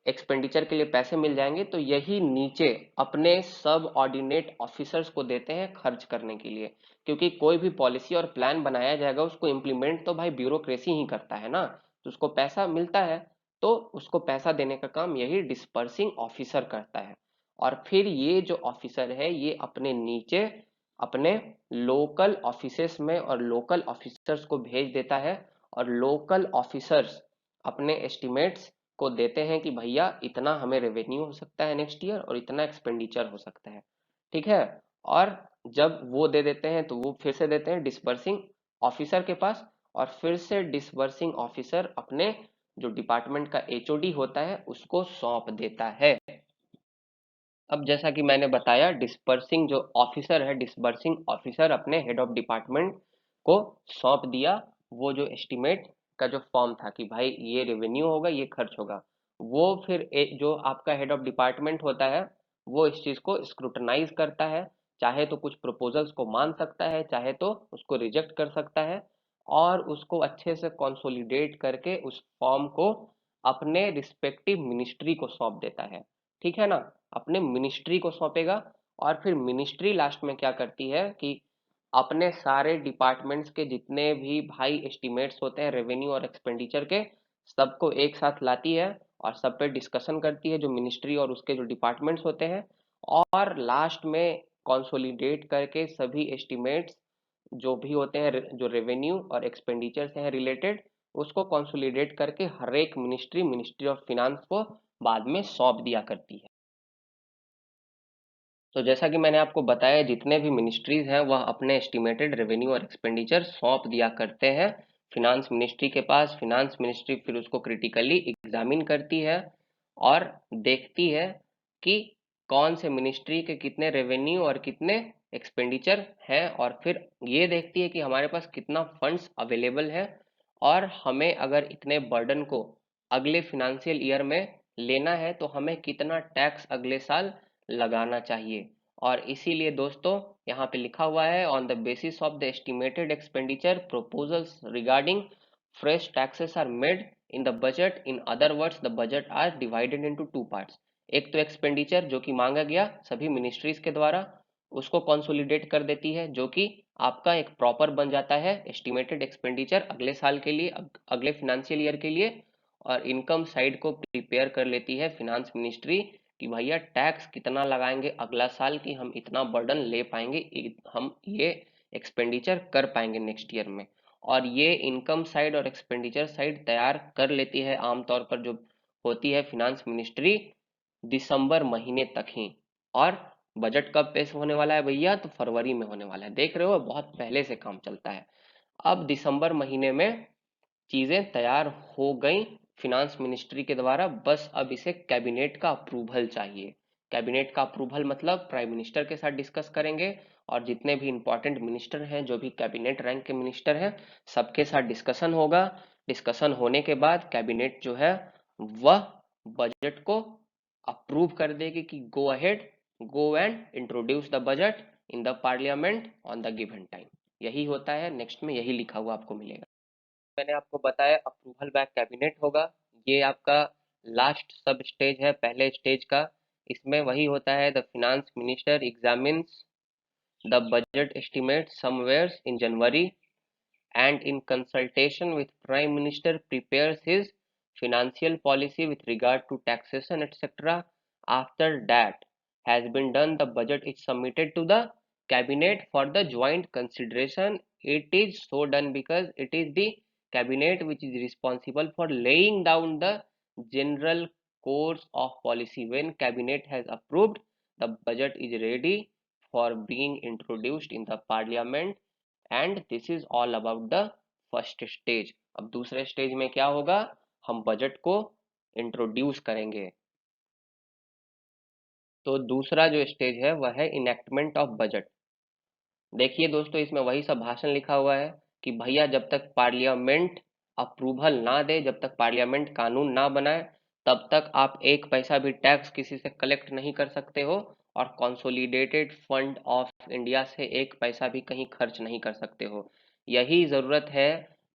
Speaker 1: एक्सपेंडिचर के लिए पैसे मिल जाएंगे तो यही नीचे अपने सब ऑर्डिनेट ऑफिसर्स को देते हैं खर्च करने के लिए। क्योंकि कोई भी पॉलिसी और प्लान बनाया जाएगा उसको इम्प्लीमेंट तो भाई ब्यूरोक्रेसी ही करता है ना, तो उसको पैसा मिलता है, तो उसको पैसा देने का काम यही डिस्पर्सिंग ऑफिसर करता है। और फिर ये जो ऑफिसर है ये अपने नीचे अपने लोकल ऑफिसेस में और लोकल ऑफिसर्स को भेज देता है, और लोकल ऑफिसर्स अपने एस्टिमेट्स को देते हैं कि भैया इतना हमें रेवेन्यू हो सकता है नेक्स्ट ईयर और इतना एक्सपेंडिचर हो सकता है। ठीक है। और जब वो दे देते हैं तो वो फिर से देते हैं डिस्पर्सिंग ऑफिसर के पास, और फिर से डिस्पर्सिंग ऑफिसर अपने जो डिपार्टमेंट का एचओडी होता है उसको सौंप देता है। अब जैसा कि मैंने बताया, डिस्पर्सिंग जो ऑफिसर है, डिस्पर्सिंग ऑफिसर अपने हेड ऑफ डिपार्टमेंट को सौंप दिया वो जो एस्टिमेट का जो फॉर्म था कि भाई ये रेवेन्यू होगा ये खर्च होगा। वो फिर जो आपका हेड ऑफ डिपार्टमेंट होता है वो इस चीज़ को स्क्रूटनाइज करता है, चाहे तो कुछ प्रपोजल्स को मान सकता है चाहे तो उसको रिजेक्ट कर सकता है, और उसको अच्छे से कंसोलिडेट करके उस फॉर्म को अपने रिस्पेक्टिव मिनिस्ट्री को सौंप देता है। ठीक है ना। अपने मिनिस्ट्री को सौंपेगा, और फिर मिनिस्ट्री लास्ट में क्या करती है कि अपने सारे डिपार्टमेंट्स के जितने भी भाई एस्टिमेट्स होते हैं रेवेन्यू और एक्सपेंडिचर के, सबको एक साथ लाती है और सब पे डिस्कशन करती है जो मिनिस्ट्री और उसके जो डिपार्टमेंट्स होते हैं, और लास्ट में कंसोलिडेट करके सभी एस्टिमेट्स जो भी होते हैं जो रेवेन्यू और एक्सपेंडिचर से हैं रिलेटेड, उसको कंसोलिडेट करके हर एक मिनिस्ट्री मिनिस्ट्री ऑफ फिनांस को बाद में सौंप दिया करती है। तो जैसा कि मैंने आपको बताया, जितने भी मिनिस्ट्रीज हैं वह अपने एस्टिमेटेड रेवेन्यू और एक्सपेंडिचर सौंप दिया करते हैं फिनांस मिनिस्ट्री के पास। फिनांस मिनिस्ट्री फिर उसको क्रिटिकली एग्जामिन करती है और देखती है कि कौन से मिनिस्ट्री के कितने रेवेन्यू और कितने एक्सपेंडिचर हैं, और फिर ये देखती है कि हमारे पास कितना फंड्स अवेलेबल है, और हमें अगर इतने बर्डन को अगले फिनेंशियल ईयर में लेना है तो हमें कितना टैक्स अगले साल लगाना चाहिए। और इसीलिए दोस्तों यहाँ पे लिखा हुआ है, on the basis of the estimated expenditure proposals regarding fresh taxes are made in the budget, in other words the budget are divided into two parts। एक तो एक्सपेंडिचर जो कि मांगा गया सभी मिनिस्ट्रीज के द्वारा, उसको कंसोलिडेट कर देती है जो कि आपका एक प्रॉपर बन जाता है एस्टिमेटेड एक्सपेंडिचर अगले साल के लिए, अगले फिनेंशियल ईयर के लिए। और इनकम साइड को प्रिपेयर कर लेती है फिनांस मिनिस्ट्री कि भैया टैक्स कितना लगाएंगे अगला साल की हम इतना बर्डन ले पाएंगे, हम ये एक्सपेंडिचर कर पाएंगे नेक्स्ट ईयर में। और ये इनकम साइड और एक्सपेंडिचर साइड तैयार कर लेती है आमतौर पर जो होती है फिनांस मिनिस्ट्री दिसंबर महीने तक ही। और बजट कब पेश होने वाला है भैया, तो फरवरी में होने वाला है। देख रहे हो बहुत पहले से काम चलता है। अब दिसंबर महीने में चीजें तैयार हो गई फिनांस मिनिस्ट्री के द्वारा, बस अब इसे कैबिनेट का अप्रूवल चाहिए। कैबिनेट का अप्रूवल मतलब प्राइम मिनिस्टर के साथ डिस्कस करेंगे, और जितने भी इंपॉर्टेंट मिनिस्टर हैं जो भी कैबिनेट रैंक के मिनिस्टर हैं सबके साथ डिस्कशन होगा। डिस्कशन होने के बाद कैबिनेट जो है वह बजट को अप्रूव कर देगी कि go ahead, go and introduce the budget in the parliament on the given time. यही होता है, नेक्स्ट में यही लिखा हुआ आपको मिलेगा। मैंने आपको बताया अप्रूवल बाय कैबिनेट होगा, ये आपका लास्ट सब स्टेज है पहले स्टेज का। इसमें वही होता है, the finance minister examines the budget estimate somewhere in January and in consultation with Prime Minister prepares his financial policy with regard to taxation etc. After that has been done, the budget is submitted to the cabinet for the joint consideration. It is so done because it is the cabinet which is responsible for laying down the general course of policy. When cabinet has approved, the budget is ready for being introduced in the parliament, and this is all about the first stage. अब दूसरे stage में क्या होगा, हम budget को introduce करेंगे। तो दूसरा जो स्टेज है वह है इनेक्टमेंट ऑफ बजट। देखिए दोस्तों, इसमें वही सब भाषण लिखा हुआ है कि भैया जब तक पार्लियामेंट अप्रूवल ना दे, जब तक पार्लियामेंट कानून ना बनाए, तब तक आप एक पैसा भी टैक्स किसी से कलेक्ट नहीं कर सकते हो, और कंसोलिडेटेड फंड ऑफ इंडिया से एक पैसा भी कहीं खर्च नहीं कर सकते हो। यही ज़रूरत है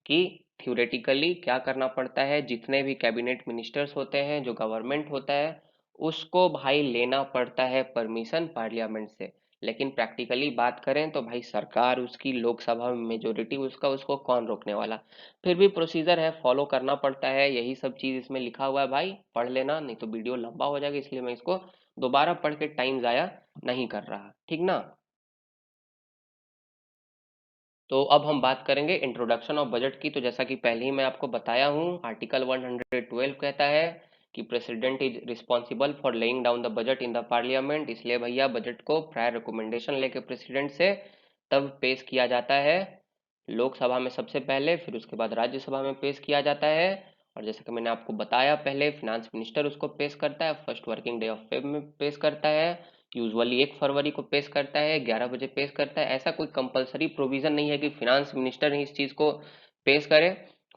Speaker 1: कि थ्योरेटिकली क्या करना पड़ता है, जितने भी कैबिनेट मिनिस्टर्स होते हैं जो गवर्नमेंट होता है उसको भाई लेना पड़ता है परमिशन पार्लियामेंट से। लेकिन प्रैक्टिकली बात करें तो भाई सरकार उसकी लोकसभा में मेजोरिटी उसका, उसको कौन रोकने वाला। फिर भी प्रोसीजर है, फॉलो करना पड़ता है, यही सब चीज़ इसमें लिखा हुआ है भाई, पढ़ लेना नहीं तो वीडियो लंबा हो जाएगा, इसलिए मैं इसको दोबारा पढ़ के टाइम ज़ाया नहीं कर रहा, ठीक ना। तो अब हम बात करेंगे इंट्रोडक्शन ऑफ बजट की। तो जैसा कि पहले ही मैं आपको बताया हूँ, आर्टिकल 112 कहता है कि president is responsible for laying down the budget in the parliament. इसलिए भैया बजट को प्रायर रिकमेंडेशन लेके प्रेसिडेंट से तब पेश किया जाता है लोकसभा में सबसे पहले, फिर उसके बाद राज्यसभा में पेश किया जाता है। और जैसा कि मैंने आपको बताया पहले, फिनांस मिनिस्टर उसको पेश करता है, first working day of Feb में पेश करता है, यूजुअली 1 फरवरी को पेश करता है, 11 बजे पेश करता है। ऐसा कोई कंपलसरी प्रोविजन नहीं है कि फिनांस मिनिस्टर ही इस चीज को पेश करे,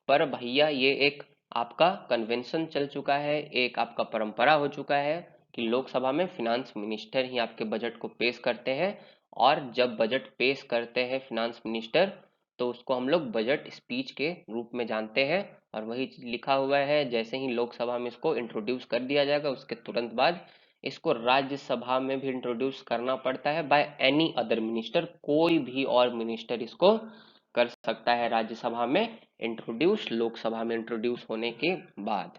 Speaker 1: पर भैया ये एक आपका कन्वेंशन चल चुका है, एक आपका परंपरा हो चुका है कि लोकसभा में फिनांस मिनिस्टर ही आपके बजट को पेश करते हैं। और जब बजट पेश करते हैं फिनांस मिनिस्टर, तो उसको हम लोग बजट स्पीच के रूप में जानते हैं। और वही चीज लिखा हुआ है, जैसे ही लोकसभा में इसको इंट्रोड्यूस कर दिया जाएगा, उसके तुरंत बाद इसको राज्यसभा में भी इंट्रोड्यूस करना पड़ता है बाय एनी अदर मिनिस्टर। कोई भी और मिनिस्टर इसको कर सकता है राज्यसभा में इंट्रोड्यूस, लोकसभा में इंट्रोड्यूस होने के बाद।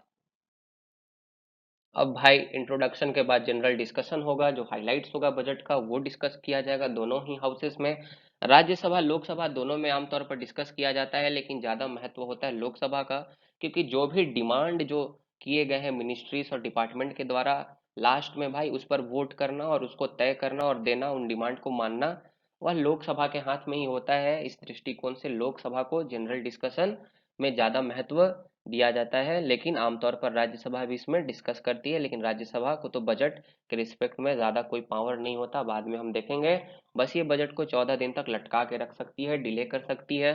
Speaker 1: अब भाई इंट्रोडक्शन के बाद जनरल डिस्कशन होगा, जो हाइलाइट्स होगा बजट का वो डिस्कस किया जाएगा दोनों ही हाउसेस में। राज्यसभा लोकसभा दोनों में आमतौर पर डिस्कस किया जाता है, लेकिन ज़्यादा महत्व होता है लोकसभा का, क्योंकि जो भी डिमांड जो किए गए हैं मिनिस्ट्रीज और डिपार्टमेंट के द्वारा, लास्ट में भाई उस पर वोट करना और उसको तय करना और देना, उन डिमांड को मानना, वह लोकसभा के हाथ में ही होता है। इस दृष्टिकोण से लोकसभा को जनरल डिस्कशन में ज़्यादा महत्व दिया जाता है, लेकिन आमतौर पर राज्यसभा भी इसमें डिस्कस करती है। लेकिन राज्यसभा को तो बजट के रिस्पेक्ट में ज़्यादा कोई पावर नहीं होता, बाद में हम देखेंगे। बस ये बजट को 14 दिन तक लटका के रख सकती है, डिले कर सकती है।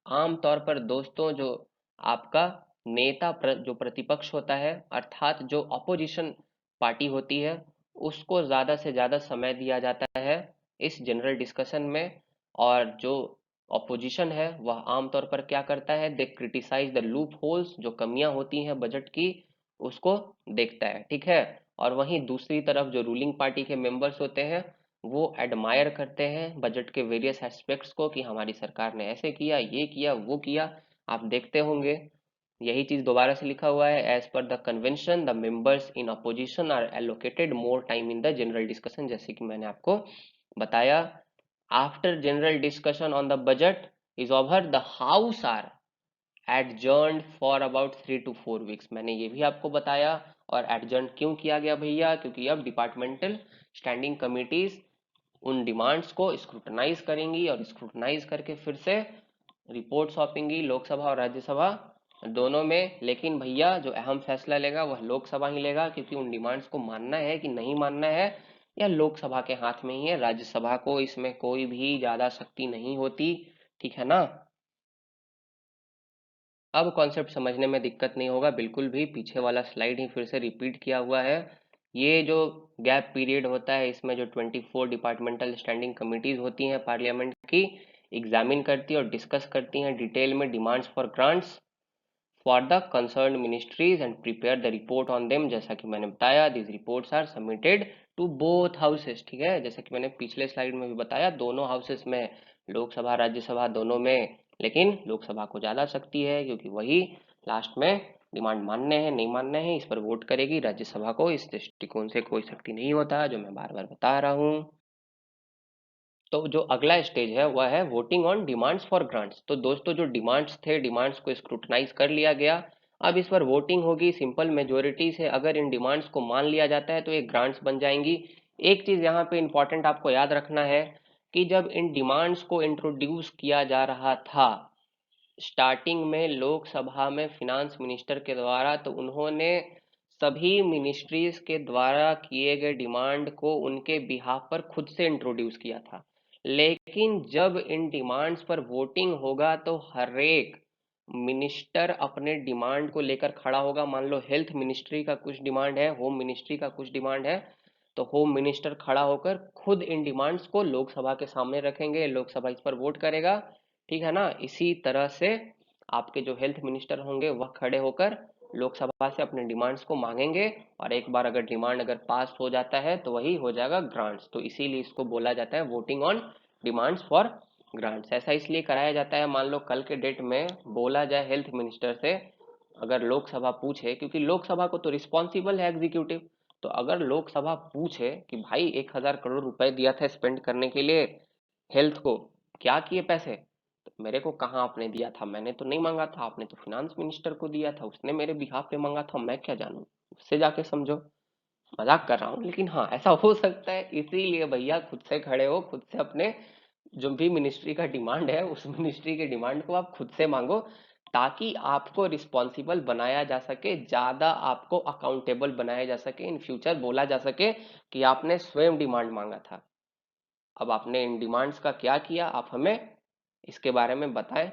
Speaker 1: आमतौर पर दोस्तों, जो आपका जो प्रतिपक्ष होता है, अर्थात जो अपोजिशन पार्टी होती है, उसको ज़्यादा से ज़्यादा समय दिया जाता है इस जनरल डिस्कशन में। और जो ऑपोजिशन है वह आमतौर पर क्या करता है, दे क्रिटिसाइज द लूप होल्स, जो कमियां होती हैं बजट की उसको देखता है, ठीक है। और वहीं दूसरी तरफ जो रूलिंग पार्टी के मेंबर्स होते हैं, वो एडमायर करते हैं बजट के वेरियस एस्पेक्ट्स को, कि हमारी सरकार ने ऐसे किया, ये किया, वो किया। आप देखते होंगे यही चीज दोबारा से लिखा हुआ है, as per the convention the members in opposition are allocated more time in the general discussion. जैसे कि मैंने आपको बताया, after general discussion on the budget is over, the house are adjourned for about 3 to 4 weeks। मैंने ये भी आपको बताया। और एडजर्न क्यों किया गया भैया, क्योंकि अब डिपार्टमेंटल स्टैंडिंग कमिटीज उन डिमांड्स को स्क्रूटनाइज करेंगी, और स्क्रूटनाइज करके फिर से रिपोर्ट सौंपेंगी लोकसभा और राज्यसभा दोनों में। लेकिन भैया जो अहम फैसला लेगा वह लोकसभा ही लेगा, क्योंकि उन डिमांड्स को मानना है कि नहीं मानना है, या लोकसभा के हाथ में ही है। राज्यसभा को इसमें कोई भी ज्यादा शक्ति नहीं होती, ठीक है ना। अब कॉन्सेप्ट समझने में दिक्कत नहीं होगा बिल्कुल भी, पीछे वाला स्लाइड ही फिर से रिपीट किया हुआ है। ये जो गैप पीरियड होता है, इसमें जो 24 डिपार्टमेंटल स्टैंडिंग कमिटीज होती हैं पार्लियामेंट की, एग्जामिन करती है और डिस्कस करती हैं डिटेल में demands for grants for the concern ministries and prepare the report on them. जैसा कि मैंने बताया, this reports are submitted to both houses, ठीक है। जैसा कि मैंने पिछले स्लाइड में भी बताया, दोनों हाउसेस में, लोकसभा राज्यसभा दोनों में, लेकिन लोकसभा को ज़्यादा शक्ति है, क्योंकि वही लास्ट में डिमांड मानने हैं नहीं मानने हैं इस पर वोट करेगी। राज्यसभा को इस दृष्टिकोण से कोई शक्ति नहीं होता, जो मैं बार बार बता रहा हूँ। तो जो अगला स्टेज है वह है voting on demands for grants. तो दोस्तों जो डिमांड्स थे, डिमांड्स को स्क्रूटनाइज कर लिया गया, अब इस पर वोटिंग होगी सिंपल मेजोरिटी से। अगर इन डिमांड्स को मान लिया जाता है तो ये ग्रांट्स बन जाएंगी। एक चीज यहाँ पे इंपॉर्टेंट आपको याद रखना है कि जब इन डिमांड्स को इंट्रोड्यूस किया जा रहा था स्टार्टिंग में लोकसभा में फिनांस मिनिस्टर के द्वारा, तो उन्होंने सभी मिनिस्ट्रीज के द्वारा किए गए डिमांड को उनके बिहाफ पर खुद से इंट्रोड्यूस किया था। लेकिन जब इन डिमांड्स पर वोटिंग होगा तो हर एक मिनिस्टर अपने डिमांड को लेकर खड़ा होगा। मान लो हेल्थ मिनिस्ट्री का कुछ डिमांड है, होम मिनिस्ट्री का कुछ डिमांड है, तो होम मिनिस्टर खड़ा होकर खुद इन डिमांड्स को लोकसभा के सामने रखेंगे, लोकसभा इस पर वोट करेगा, ठीक है ना। इसी तरह से आपके जो हेल्थ मिनिस्टर होंगे वह खड़े होकर लोकसभा से अपने डिमांड्स को मांगेंगे, और एक बार अगर डिमांड अगर पास हो जाता है तो वही हो जाएगा ग्रांट्स। तो इसीलिए इसको बोला जाता है voting on demands for grants. ऐसा इसलिए कराया जाता है, मान लो कल के डेट में बोला जाए हेल्थ मिनिस्टर से, अगर लोकसभा पूछे, क्योंकि लोकसभा को तो रिस्पॉन्सिबल है एग्जीक्यूटिव, तो अगर लोकसभा पूछे कि भाई 1,000 करोड़ रुपए दिया था स्पेंड करने के लिए हेल्थ को, क्या किए पैसे? तो मेरे को कहाँ आपने दिया था, मैंने तो नहीं मांगा था, आपने तो फिनांस मिनिस्टर को दिया था, उसने मेरे बिहाफ पे मांगा था, मैं क्या जानूं, उससे जाके समझो। मजाक कर रहा हूँ, लेकिन हाँ ऐसा हो सकता है, इसीलिए भैया खुद से खड़े हो, खुद से अपने जो भी मिनिस्ट्री का डिमांड है उस मिनिस्ट्री के डिमांड को आप खुद से मांगो, ताकि आपको रिस्पॉन्सिबल बनाया जा सके, ज्यादा आपको अकाउंटेबल बनाया जा सके, इन फ्यूचर बोला जा सके कि आपने स्वयं डिमांड मांगा था। अब आपने इन डिमांड्स का क्या किया, आप हमें इसके बारे में बताएं।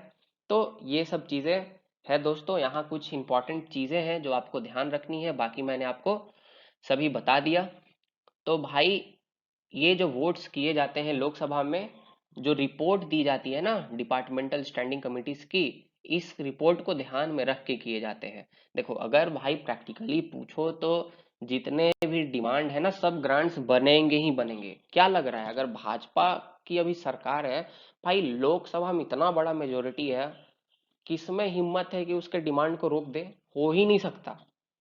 Speaker 1: तो ये सब चीजें है दोस्तों, यहाँ कुछ इंपॉर्टेंट चीजें हैं जो आपको ध्यान रखनी है, बाकी मैंने आपको सभी बता दिया। तो भाई ये जो वोट्स किए जाते हैं लोकसभा में, जो रिपोर्ट दी जाती है ना डिपार्टमेंटल स्टैंडिंग कमिटीज की, इस रिपोर्ट को ध्यान में रख के किए जाते हैं। देखो अगर भाई प्रैक्टिकली पूछो तो जितने भी डिमांड है ना, सब ग्रांट्स बनेंगे ही बनेंगे। क्या लग रहा है, अगर भाजपा की अभी सरकार है भाई, लोकसभा में इतना बड़ा मेजोरिटी है, किसमें हिम्मत है कि उसके डिमांड को रोक दे? हो ही नहीं सकता।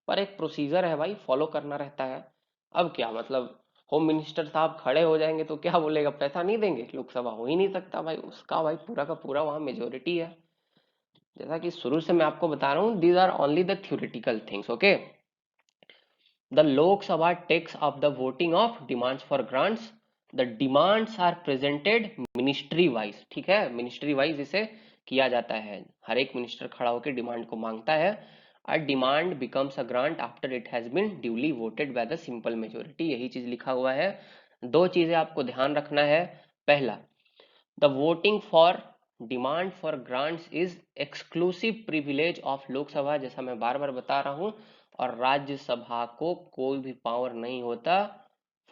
Speaker 1: पर एक प्रोसीजर है भाई, फॉलो करना रहता है। अब क्या मतलब, होम मिनिस्टर साहब खड़े हो जाएंगे तो क्या बोलेगा, पैसा नहीं देंगे? लोकसभा हो ही नहीं सकता भाई, उसका भाई पूरा का पूरा वहां मेजोरिटी है। जैसा कि शुरू से मैं आपको बता रहा हूँ, these are only the theoretical things, okay. The Lok Sabha takes up the voting of demands for grants. The demands are presented ministry wise, ठीक है, मिनिस्ट्री वाइज इसे किया जाता है, हर एक मिनिस्टर खड़ा होकर डिमांड को मांगता है। A demand becomes a grant after it has been duly voted by the simple majority, यही चीज लिखा हुआ है। दो चीजें आपको ध्यान रखना है। पहला, the voting for demand for grants is exclusive privilege of Lok Sabha, जैसा मैं बार बार बता रहा हूं, और राज्यसभा को कोई भी पावर नहीं होता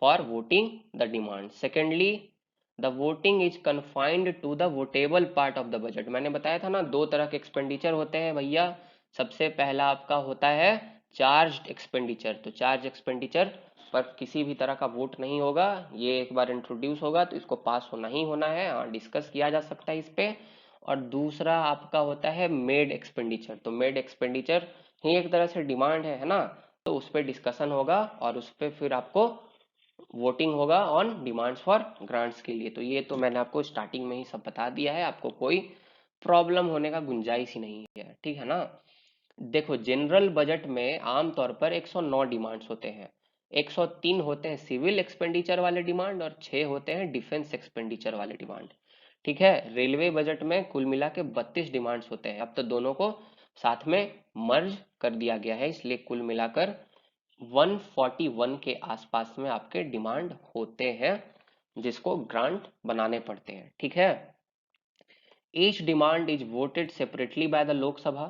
Speaker 1: for voting the demand. Secondly, the voting is confined to the votable part of the budget. मैंने बताया था ना, दो तरह के एक्सपेंडिचर होते हैं भैया। सबसे पहला आपका होता है चार्ज एक्सपेंडिचर, तो चार्ज एक्सपेंडिचर पर किसी भी तरह का वोट नहीं होगा, ये एक बार इंट्रोड्यूस होगा तो इसको पास होना ही होना है, और डिस्कस किया जा सकता है इस पे। और दूसरा आपका होता है मेड एक्सपेंडिचर, तो मेड एक्सपेंडिचर ही एक तरह से डिमांड है ना, तो उस पर डिस्कशन होगा और उस पर फिर आपको वोटिंग होगा ऑन डिमांड्स फॉर ग्रांट्स के लिए। तो ये तो मैंने आपको स्टार्टिंग में ही सब बता दिया है, आपको कोई प्रॉब्लम होने का गुंजाइश ही नहीं है, ठीक है ना। देखो जनरल बजट में आमतौर पर 109 डिमांड्स होते हैं। 103 होते हैं सिविल एक्सपेंडिचर वाले डिमांड, और 6 होते हैं डिफेंस एक्सपेंडिचर वाले डिमांड, ठीक है। रेलवे बजट में कुल मिला के 32 डिमांड्स होते हैं, अब तो दोनों को साथ में मर्ज कर दिया गया है, इसलिए कुल मिलाकर 141 के आसपास में आपके डिमांड होते हैं, जिसको ग्रांट बनाने पड़ते हैं, ठीक है। Each demand is voted separately by the Lok Sabha.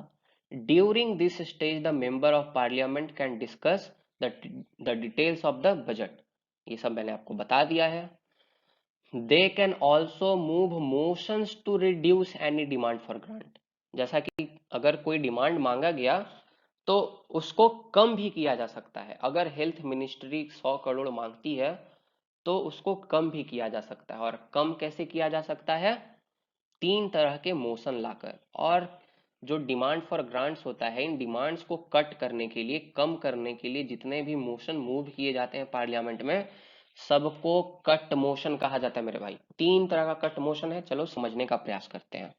Speaker 1: During this stage, the member of parliament can discuss the, the details of the budget. ये सब मैंने आपको बता दिया है। They can also move motions to reduce any demand for grant. जैसा कि अगर कोई डिमांड मांगा गया तो उसको कम भी किया जा सकता है। अगर हेल्थ मिनिस्ट्री 100 करोड़ मांगती है तो उसको कम भी किया जा सकता है, और कम कैसे किया जा सकता है? 3 तरह के मोशन लाकर। और जो डिमांड फॉर ग्रांट्स होता है, इन डिमांड्स को कट करने के लिए, कम करने के लिए जितने भी मोशन मूव किए जाते हैं पार्लियामेंट में, सबको कट मोशन कहा जाता है मेरे भाई। 3 तरह का कट मोशन है, चलो समझने का प्रयास करते हैं।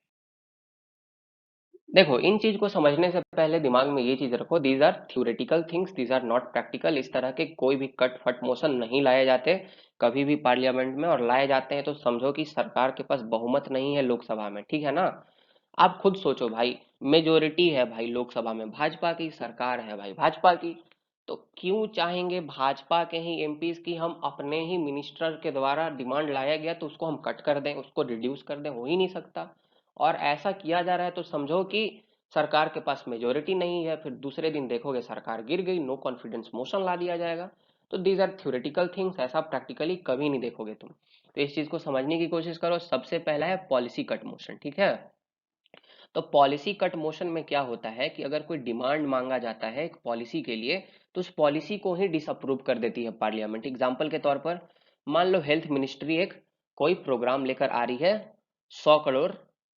Speaker 1: देखो इन चीज को समझने से पहले दिमाग में ये चीज रखो, these are theoretical things, these are not practical. इस तरह के कोई भी कट फट मोशन नहीं लाए जाते कभी भी पार्लियामेंट में, और लाए जाते हैं तो समझो कि सरकार के पास बहुमत नहीं है लोकसभा में, ठीक है ना। आप खुद सोचो भाई, मेजोरिटी है भाई लोकसभा में, भाजपा की सरकार है भाई, भाजपा की, तो क्यों चाहेंगे भाजपा के ही एमपीज की हम अपने ही मिनिस्टर के द्वारा डिमांड लाया गया तो उसको हम कट कर दें, उसको रिड्यूस कर दें? हो ही नहीं सकता। और ऐसा किया जा रहा है तो समझो कि सरकार के पास मेजोरिटी नहीं है, फिर दूसरे दिन देखोगे सरकार गिर गई, नो कॉन्फिडेंस मोशन ला दिया जाएगा। तो दीज आर थ्योरेटिकल थिंग्स, ऐसा प्रैक्टिकली कभी नहीं देखोगे तुम। तो इस चीज को समझने की कोशिश करो। सबसे पहला है पॉलिसी कट मोशन, ठीक है। तो पॉलिसी कट मोशन में क्या होता है कि अगर कोई डिमांड मांगा जाता है एक पॉलिसी के लिए, तो उस पॉलिसी को ही डिसअप्रूव कर देती है पार्लियामेंट। एग्जाम्पल के तौर पर मान लो हेल्थ मिनिस्ट्री एक कोई प्रोग्राम लेकर आ रही है, 100 करोड़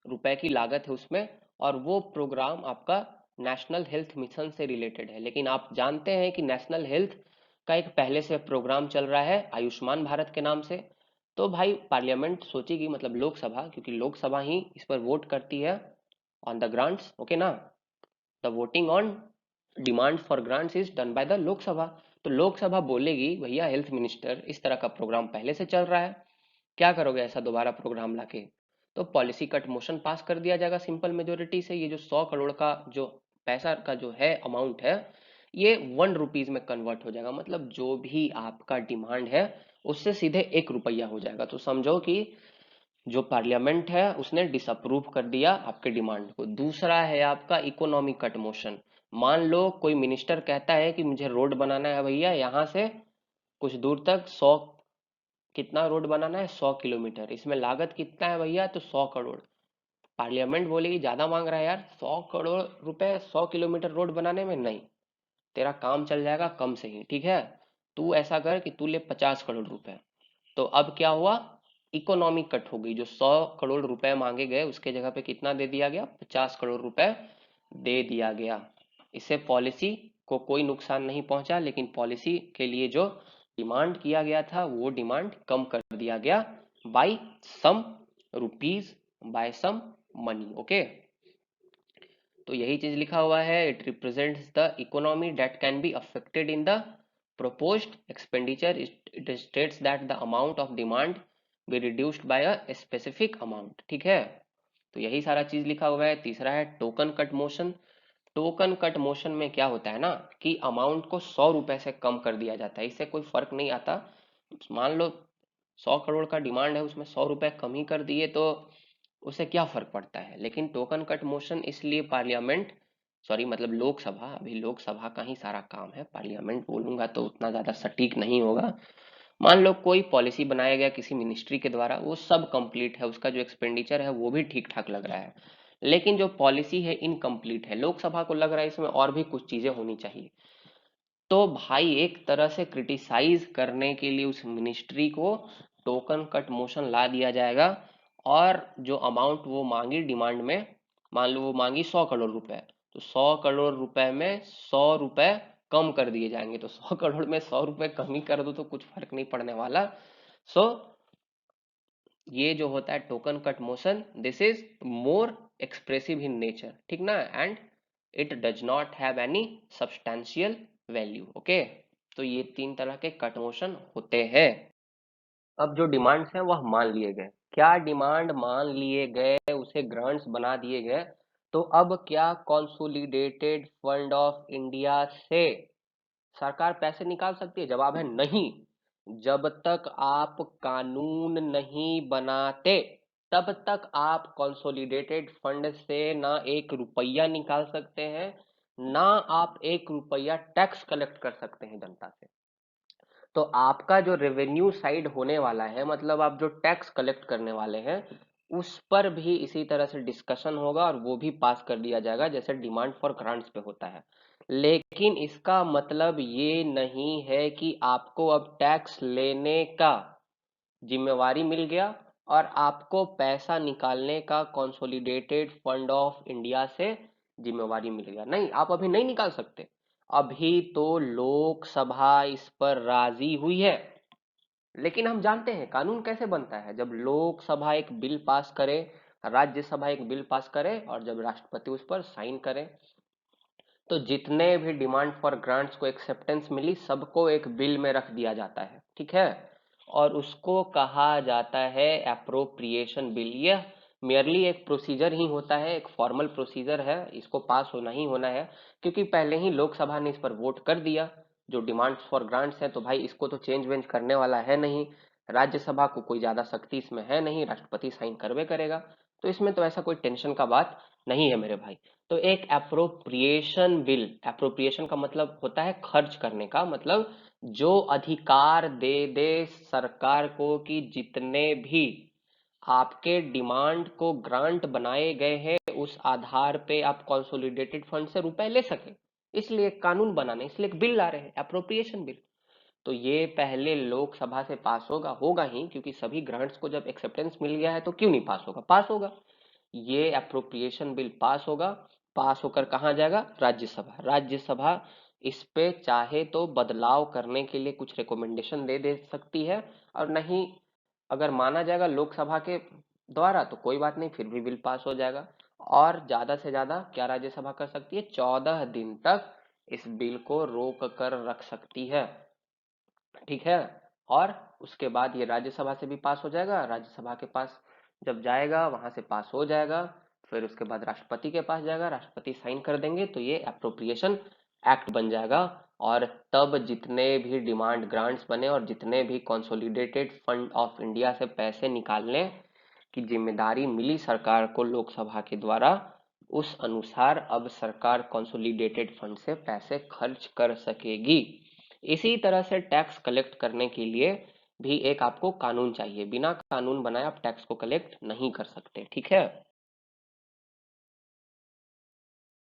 Speaker 1: रुपए की लागत है उसमें, और वो प्रोग्राम आपका नेशनल हेल्थ मिशन से रिलेटेड है, लेकिन आप जानते हैं कि नेशनल हेल्थ का एक पहले से प्रोग्राम चल रहा है आयुष्मान भारत के नाम से। तो भाई पार्लियामेंट सोचेगी, मतलब लोकसभा, क्योंकि लोकसभा ही इस पर वोट करती है ऑन द ग्रांट्स, ओके ना। The voting on demand for grants is done by the Lok Sabha. तो लोकसभा बोलेगी भैया हेल्थ मिनिस्टर इस तरह का प्रोग्राम पहले से चल रहा है, क्या करोगे ऐसा दोबारा प्रोग्राम लाके? तो पॉलिसी कट मोशन पास कर दिया जाएगा सिंपल मेजोरिटी से। ये जो 100 करोड़ का जो पैसा का जो है अमाउंट है, ये 1 रुपीज में कन्वर्ट हो जाएगा। मतलब जो भी आपका डिमांड है उससे सीधे 1 रुपया हो जाएगा। तो समझो कि जो पार्लियामेंट है उसने डिसअप्रूव कर दिया आपके डिमांड को। दूसरा है आपका इकोनॉमी कट मोशन। मान लो कोई मिनिस्टर कहता है कि मुझे रोड बनाना है भैया, यहाँ से कुछ दूर तक 100, कितना रोड बनाना है, 100 किलोमीटर, इसमें लागत कितना है भैया, तो 100 करोड़। पार्लियामेंट बोलेगी ज्यादा मांग रहा है यार, 100 करोड़ रुपए 100 किलोमीटर रोड बनाने में, नहीं, तेरा काम चल जाएगा कम से ही, ठीक है। तू ऐसा कर कि तू ले 50 करोड़ रुपए। तो अब क्या हुआ, इकोनॉमी कट हो गई। जो 100 करोड़ रुपए मांगे गए उसके जगह पे कितना दे दिया गया, 50 करोड़ रुपए दे दिया गया। इससे पॉलिसी को कोई नुकसान नहीं पहुंचा, लेकिन पॉलिसी के लिए जो डिमांड किया गया था वो डिमांड कम कर दिया गया by some rupees, by some money, okay. तो यही चीज लिखा हुआ है, it represents the economy that can be affected in the proposed expenditure. It states that the amount of demand be reduced by a specific amount, ठीक है। तो यही सारा चीज लिखा हुआ है। तीसरा है token cut motion. Token cut motion में क्या होता है ना कि अमाउंट को 100 रुपए से कम कर दिया जाता है, इससे कोई फर्क नहीं आता। मान लो 100 करोड़ का डिमांड है, उसमें 100 रुपए कम ही कर दिए तो उससे क्या फर्क पड़ता है। लेकिन टोकन कट मोशन इसलिए पार्लियामेंट, सॉरी मतलब लोकसभा, अभी लोकसभा का ही सारा काम है, पार्लियामेंट बोलूंगा तो उतना ज्यादा सटीक नहीं होगा। मान लो कोई पॉलिसी बनाया गया किसी मिनिस्ट्री के द्वारा, वो सब कंप्लीट है, उसका जो एक्सपेंडिचर है वो भी ठीक ठाक लग रहा है, लेकिन जो पॉलिसी है इनकम्प्लीट है, लोकसभा को लग रहा है इसमें और भी कुछ चीजें होनी चाहिए। तो भाई एक तरह से क्रिटिसाइज करने के लिए उस मिनिस्ट्री को टोकन कट मोशन ला दिया जाएगा। और जो अमाउंट वो मांगी डिमांड में, मान लो वो मांगी 100 करोड़ रुपए, तो 100 करोड़ रुपए में 100 रुपए कम कर दिए जाएंगे। तो 100 करोड़ में 100 रुपए कम ही कर दो तो कुछ फर्क नहीं पड़ने वाला। सो ये जो होता है token cut motion, this is more expressive in nature, ठीक ना, and it does not have any substantial value, okay. तो ये 3 तरह के कट मोशन होते हैं। अब जो डिमांड्स हैं वह मान लिए गए, क्या डिमांड मान लिए गए, उसे ग्रांट्स बना दिए गए। तो अब क्या कॉन्सोलिडेटेड फंड ऑफ इंडिया से सरकार पैसे निकाल सकती है? जवाब है नहीं। जब तक आप कानून नहीं बनाते तब तक आप कंसोलिडेटेड फंड से ना 1 रुपया निकाल सकते हैं, ना आप 1 रुपया टैक्स कलेक्ट कर सकते हैं जनता से। तो आपका जो रेवेन्यू साइड होने वाला है, मतलब आप जो टैक्स कलेक्ट करने वाले हैं, उस पर भी इसी तरह से डिस्कशन होगा और वो भी पास कर दिया जाएगा जैसे डिमांड फॉर ग्रांट्स पे होता है। लेकिन इसका मतलब ये नहीं है कि आपको अब टैक्स लेने का जिम्मेवारी मिल गया और आपको पैसा निकालने का कंसोलिडेटेड फंड ऑफ इंडिया से जिम्मेवारी मिल गया। नहीं, आप अभी नहीं निकाल सकते। अभी तो लोकसभा इस पर राजी हुई है। लेकिन हम जानते हैं कानून कैसे बनता है, जब लोकसभा एक बिल पास करे, राज्यसभा एक बिल पास करे और जब राष्ट्रपति उस पर साइन करे, तो जितने भी डिमांड फॉर ग्रांट्स को एक्सेप्टेंस मिली सबको एक बिल में रख दिया जाता है, ठीक है। और उसको कहा जाता है अप्रोप्रिएशन बिल। यह मेयरली एक प्रोसीजर ही होता है, एक फॉर्मल प्रोसीजर है, इसको पास होना ही होना है, क्योंकि पहले ही लोकसभा ने इस पर वोट कर दिया। जो डिमांड्स फॉर ग्रांट्स है तो भाई इसको तो चेंज वेंज करने वाला है नहीं, राज्यसभा को कोई ज्यादा सख्ती इसमें है नहीं, राष्ट्रपति साइन करवे करेगा। तो इसमें तो ऐसा कोई टेंशन का बात नहीं है मेरे भाई। तो एक एप्रोप्रिएशन बिल, एप्रोप्रिएशन का मतलब होता है खर्च करने का, मतलब जो अधिकार दे दे सरकार को कि जितने भी आपके डिमांड को ग्रांट बनाए गए हैं उस आधार पे आप कंसोलिडेटेड फंड से रुपए ले सके। इसलिए एक कानून बनाने, इसलिए एक बिल ला रहे हैं, एप्रोप्रिएशन बिल। तो ये पहले लोकसभा से पास होगा, होगा ही, क्योंकि सभी ग्रांट्स को जब एक्सेप्टेंस मिल गया है तो क्यों नहीं पास होगा, पास होगा। ये अप्रोप्रिएशन बिल पास होगा, पास होकर कहाँ जाएगा, राज्यसभा। राज्यसभा इस पे चाहे तो बदलाव करने के लिए कुछ रिकमेंडेशन दे सकती है, और नहीं अगर माना जाएगा लोकसभा के द्वारा तो कोई बात नहीं, फिर भी बिल पास हो जाएगा। और ज्यादा से ज्यादा क्या राज्यसभा कर सकती है, 14 दिन तक इस बिल को रोक कर रख सकती है, ठीक है। और उसके बाद ये राज्यसभा से भी पास हो जाएगा, राज्यसभा के पास जब जाएगा वहां से पास हो जाएगा, फिर उसके बाद राष्ट्रपति के पास जाएगा, राष्ट्रपति साइन कर देंगे तो ये अप्रोप्रिएशन एक्ट बन जाएगा। और तब जितने भी डिमांड ग्रांट्स बने और जितने भी कंसोलिडेटेड फंड ऑफ इंडिया से पैसे निकालने की जिम्मेदारी मिली सरकार को लोकसभा के द्वारा, उस अनुसार अब सरकार कंसोलिडेटेड फंड से पैसे खर्च कर सकेगी। इसी तरह से टैक्स कलेक्ट करने के लिए भी एक आपको कानून चाहिए, बिना कानून बनाए आप टैक्स को कलेक्ट नहीं कर सकते, ठीक है।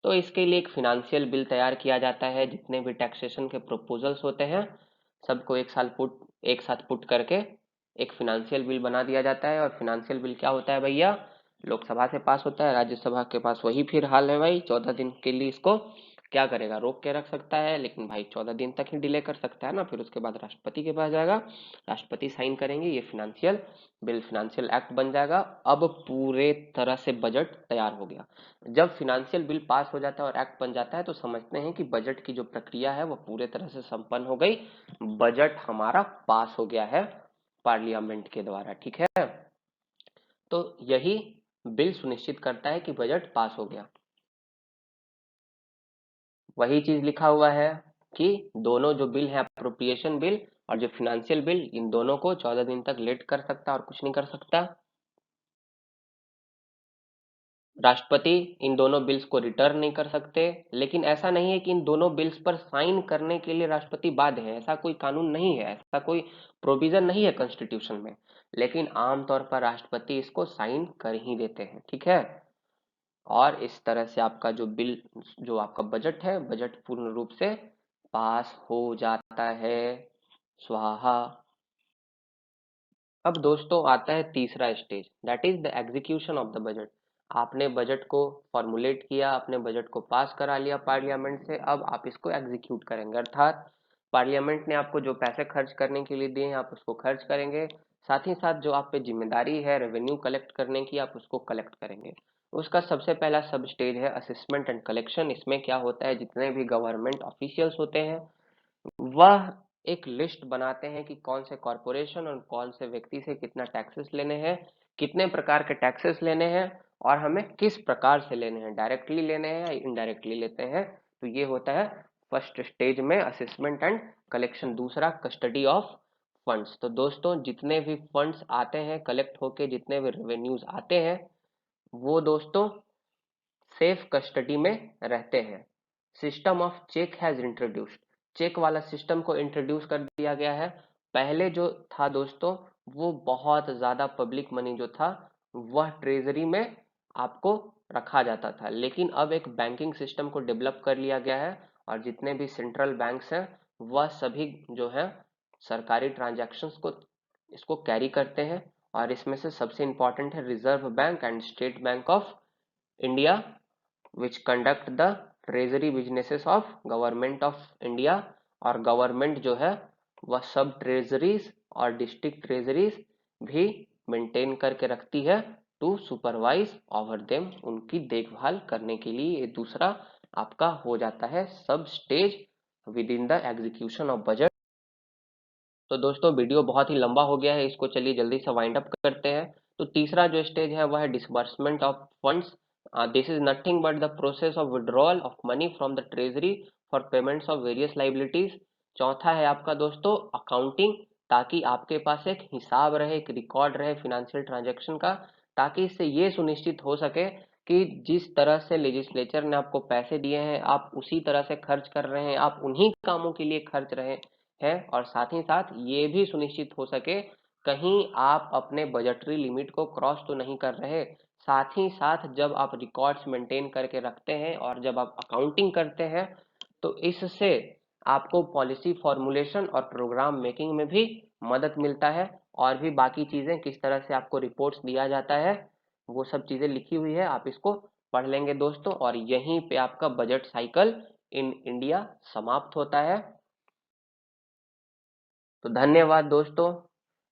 Speaker 1: तो इसके लिए एक फिनेंशियल बिल तैयार किया जाता है, जितने भी टैक्सेशन के प्रपोजल्स होते हैं सबको एक साथ पुट करके एक फिनेंशियल बिल बना दिया जाता है। और फिनेंशियल बिल क्या होता है भैया, लोकसभा से पास होता है, राज्यसभा के पास वही फिर हाल है भाई, 14 दिन के लिए इसको क्या करेगा, रोक के रख सकता है, लेकिन भाई 14 दिन तक ही डिले कर सकता है ना, फिर उसके बाद राष्ट्रपति के पास जाएगा, राष्ट्रपति साइन करेंगे, ये फिनेंशियल बिल फिनेंशियल एक्ट बन जाएगा। अब पूरे तरह से बजट तैयार हो गया। जब फिनेंशियल बिल पास हो जाता है और एक्ट बन जाता है तो समझते हैं कि बजट की जो प्रक्रिया है वो पूरे तरह से संपन्न हो गई, बजट हमारा पास हो गया है पार्लियामेंट के द्वारा, ठीक है। तो यही बिल सुनिश्चित करता है कि बजट पास हो गया। वही चीज लिखा हुआ है कि दोनों जो बिल है, अप्रोप्रिएशन बिल और जो फिनेंशियल बिल, इन दोनों को 14 दिन तक लेट कर सकता और कुछ नहीं कर सकता। राष्ट्रपति इन दोनों बिल्स को रिटर्न नहीं कर सकते, लेकिन ऐसा नहीं है कि इन दोनों बिल्स पर साइन करने के लिए राष्ट्रपति बाध्य है, ऐसा कोई कानून नहीं है, ऐसा कोई प्रोविजन नहीं है कॉन्स्टिट्यूशन में, लेकिन आमतौर पर राष्ट्रपति इसको साइन कर ही देते हैं, ठीक है। और इस तरह से आपका जो बिल, जो आपका बजट है, बजट पूर्ण रूप से पास हो जाता है। स्वाहा। अब दोस्तों आता है तीसरा stage, that is the execution of the budget. आपने बजट को फॉर्मुलेट किया, आपने बजट को पास करा लिया पार्लियामेंट से, अब आप इसको एग्जीक्यूट करेंगे, अर्थात पार्लियामेंट ने आपको जो पैसे खर्च करने के लिए दिए हैं आप उसको खर्च करेंगे, साथ ही साथ जो आप पे जिम्मेदारी है रेवेन्यू कलेक्ट करने की आप उसको कलेक्ट करेंगे। उसका सबसे पहला सब स्टेज है असेसमेंट एंड कलेक्शन। इसमें क्या होता है, जितने भी गवर्नमेंट ऑफिशियल्स होते हैं वह एक लिस्ट बनाते हैं कि कौन से कॉरपोरेशन और कौन से व्यक्ति से कितना टैक्सेस लेने हैं, कितने प्रकार के टैक्सेस लेने हैं और हमें किस प्रकार से लेने हैं, डायरेक्टली लेने हैं या इनडायरेक्टली लेते हैं। तो ये होता है फर्स्ट स्टेज में असेसमेंट एंड कलेक्शन। दूसरा कस्टडी ऑफ फंड्स। तो दोस्तों जितने भी फंड्स आते हैं कलेक्ट होके, जितने भी रेवेन्यूज आते हैं वो दोस्तों सेफ कस्टडी में रहते हैं। System of check has introduced. Check वाला सिस्टम को इंट्रोड्यूस कर दिया गया है। पहले जो था दोस्तों वो बहुत ज्यादा पब्लिक मनी जो था वह ट्रेजरी में आपको रखा जाता था, लेकिन अब एक बैंकिंग सिस्टम को डेवलप कर लिया गया है और जितने भी सेंट्रल बैंक्स हैं वह सभी जो है सरकारी ट्रांजैक्शंस को इसको कैरी करते हैं। और इसमें से सबसे इंपॉर्टेंट है reserve bank and state bank of India which conduct the treasury businesses of government of India. और गवर्नमेंट जो है वह सब ट्रेजरीज और डिस्ट्रिक्ट ट्रेजरीज भी मेंटेन करके रखती है टू सुपरवाइज ओवर देम, उनकी देखभाल करने के लिए। ये दूसरा आपका हो जाता है सब stage with in the execution of budget. तो दोस्तों वीडियो बहुत ही लंबा हो गया है, इसको चलिए जल्दी से वाइंड अप करते हैं। तो तीसरा जो स्टेज है वह है disbursement of funds. This is nothing but the process of withdrawal of money from the treasury for payments of various liabilities. चौथा है आपका दोस्तों अकाउंटिंग, ताकि आपके पास एक हिसाब रहे, एक रिकॉर्ड रहे फिनेंशियल ट्रांजेक्शन का, ताकि इससे ये सुनिश्चित हो सके कि जिस तरह से लेजिस्लेचर ने आपको पैसे दिए हैं आप उसी तरह से खर्च कर रहे हैं, आप उन्हीं कामों के लिए खर्च रहे है। और साथ ही साथ ये भी सुनिश्चित हो सके कहीं आप अपने बजटरी लिमिट को क्रॉस तो नहीं कर रहे। साथ ही साथ जब आप रिकॉर्ड्स मेंटेन करके रखते हैं और जब आप अकाउंटिंग करते हैं तो इससे आपको पॉलिसी फॉर्मुलेशन और प्रोग्राम मेकिंग में भी मदद मिलता है। और भी बाकी चीजें किस तरह से आपको रिपोर्ट्स दिया जाता है वो सब चीजें लिखी हुई है, आप इसको पढ़ लेंगे दोस्तों। और यहीं पे आपका बजट साइकिल इन इंडिया समाप्त होता है। तो धन्यवाद दोस्तों।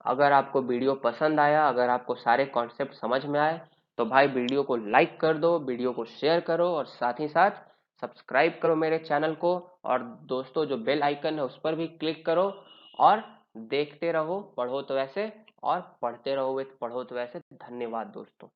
Speaker 1: अगर आपको वीडियो पसंद आया, अगर आपको सारे कॉन्सेप्ट समझ में आए, तो भाई वीडियो को लाइक कर दो, वीडियो को शेयर करो और साथ ही साथ सब्सक्राइब करो मेरे चैनल को। और दोस्तों जो बेल आइकन है उस पर भी क्लिक करो और देखते रहो पढ़ो तो वैसे, और पढ़ते रहो विद पढ़ो तो वैसे। धन्यवाद दोस्तों।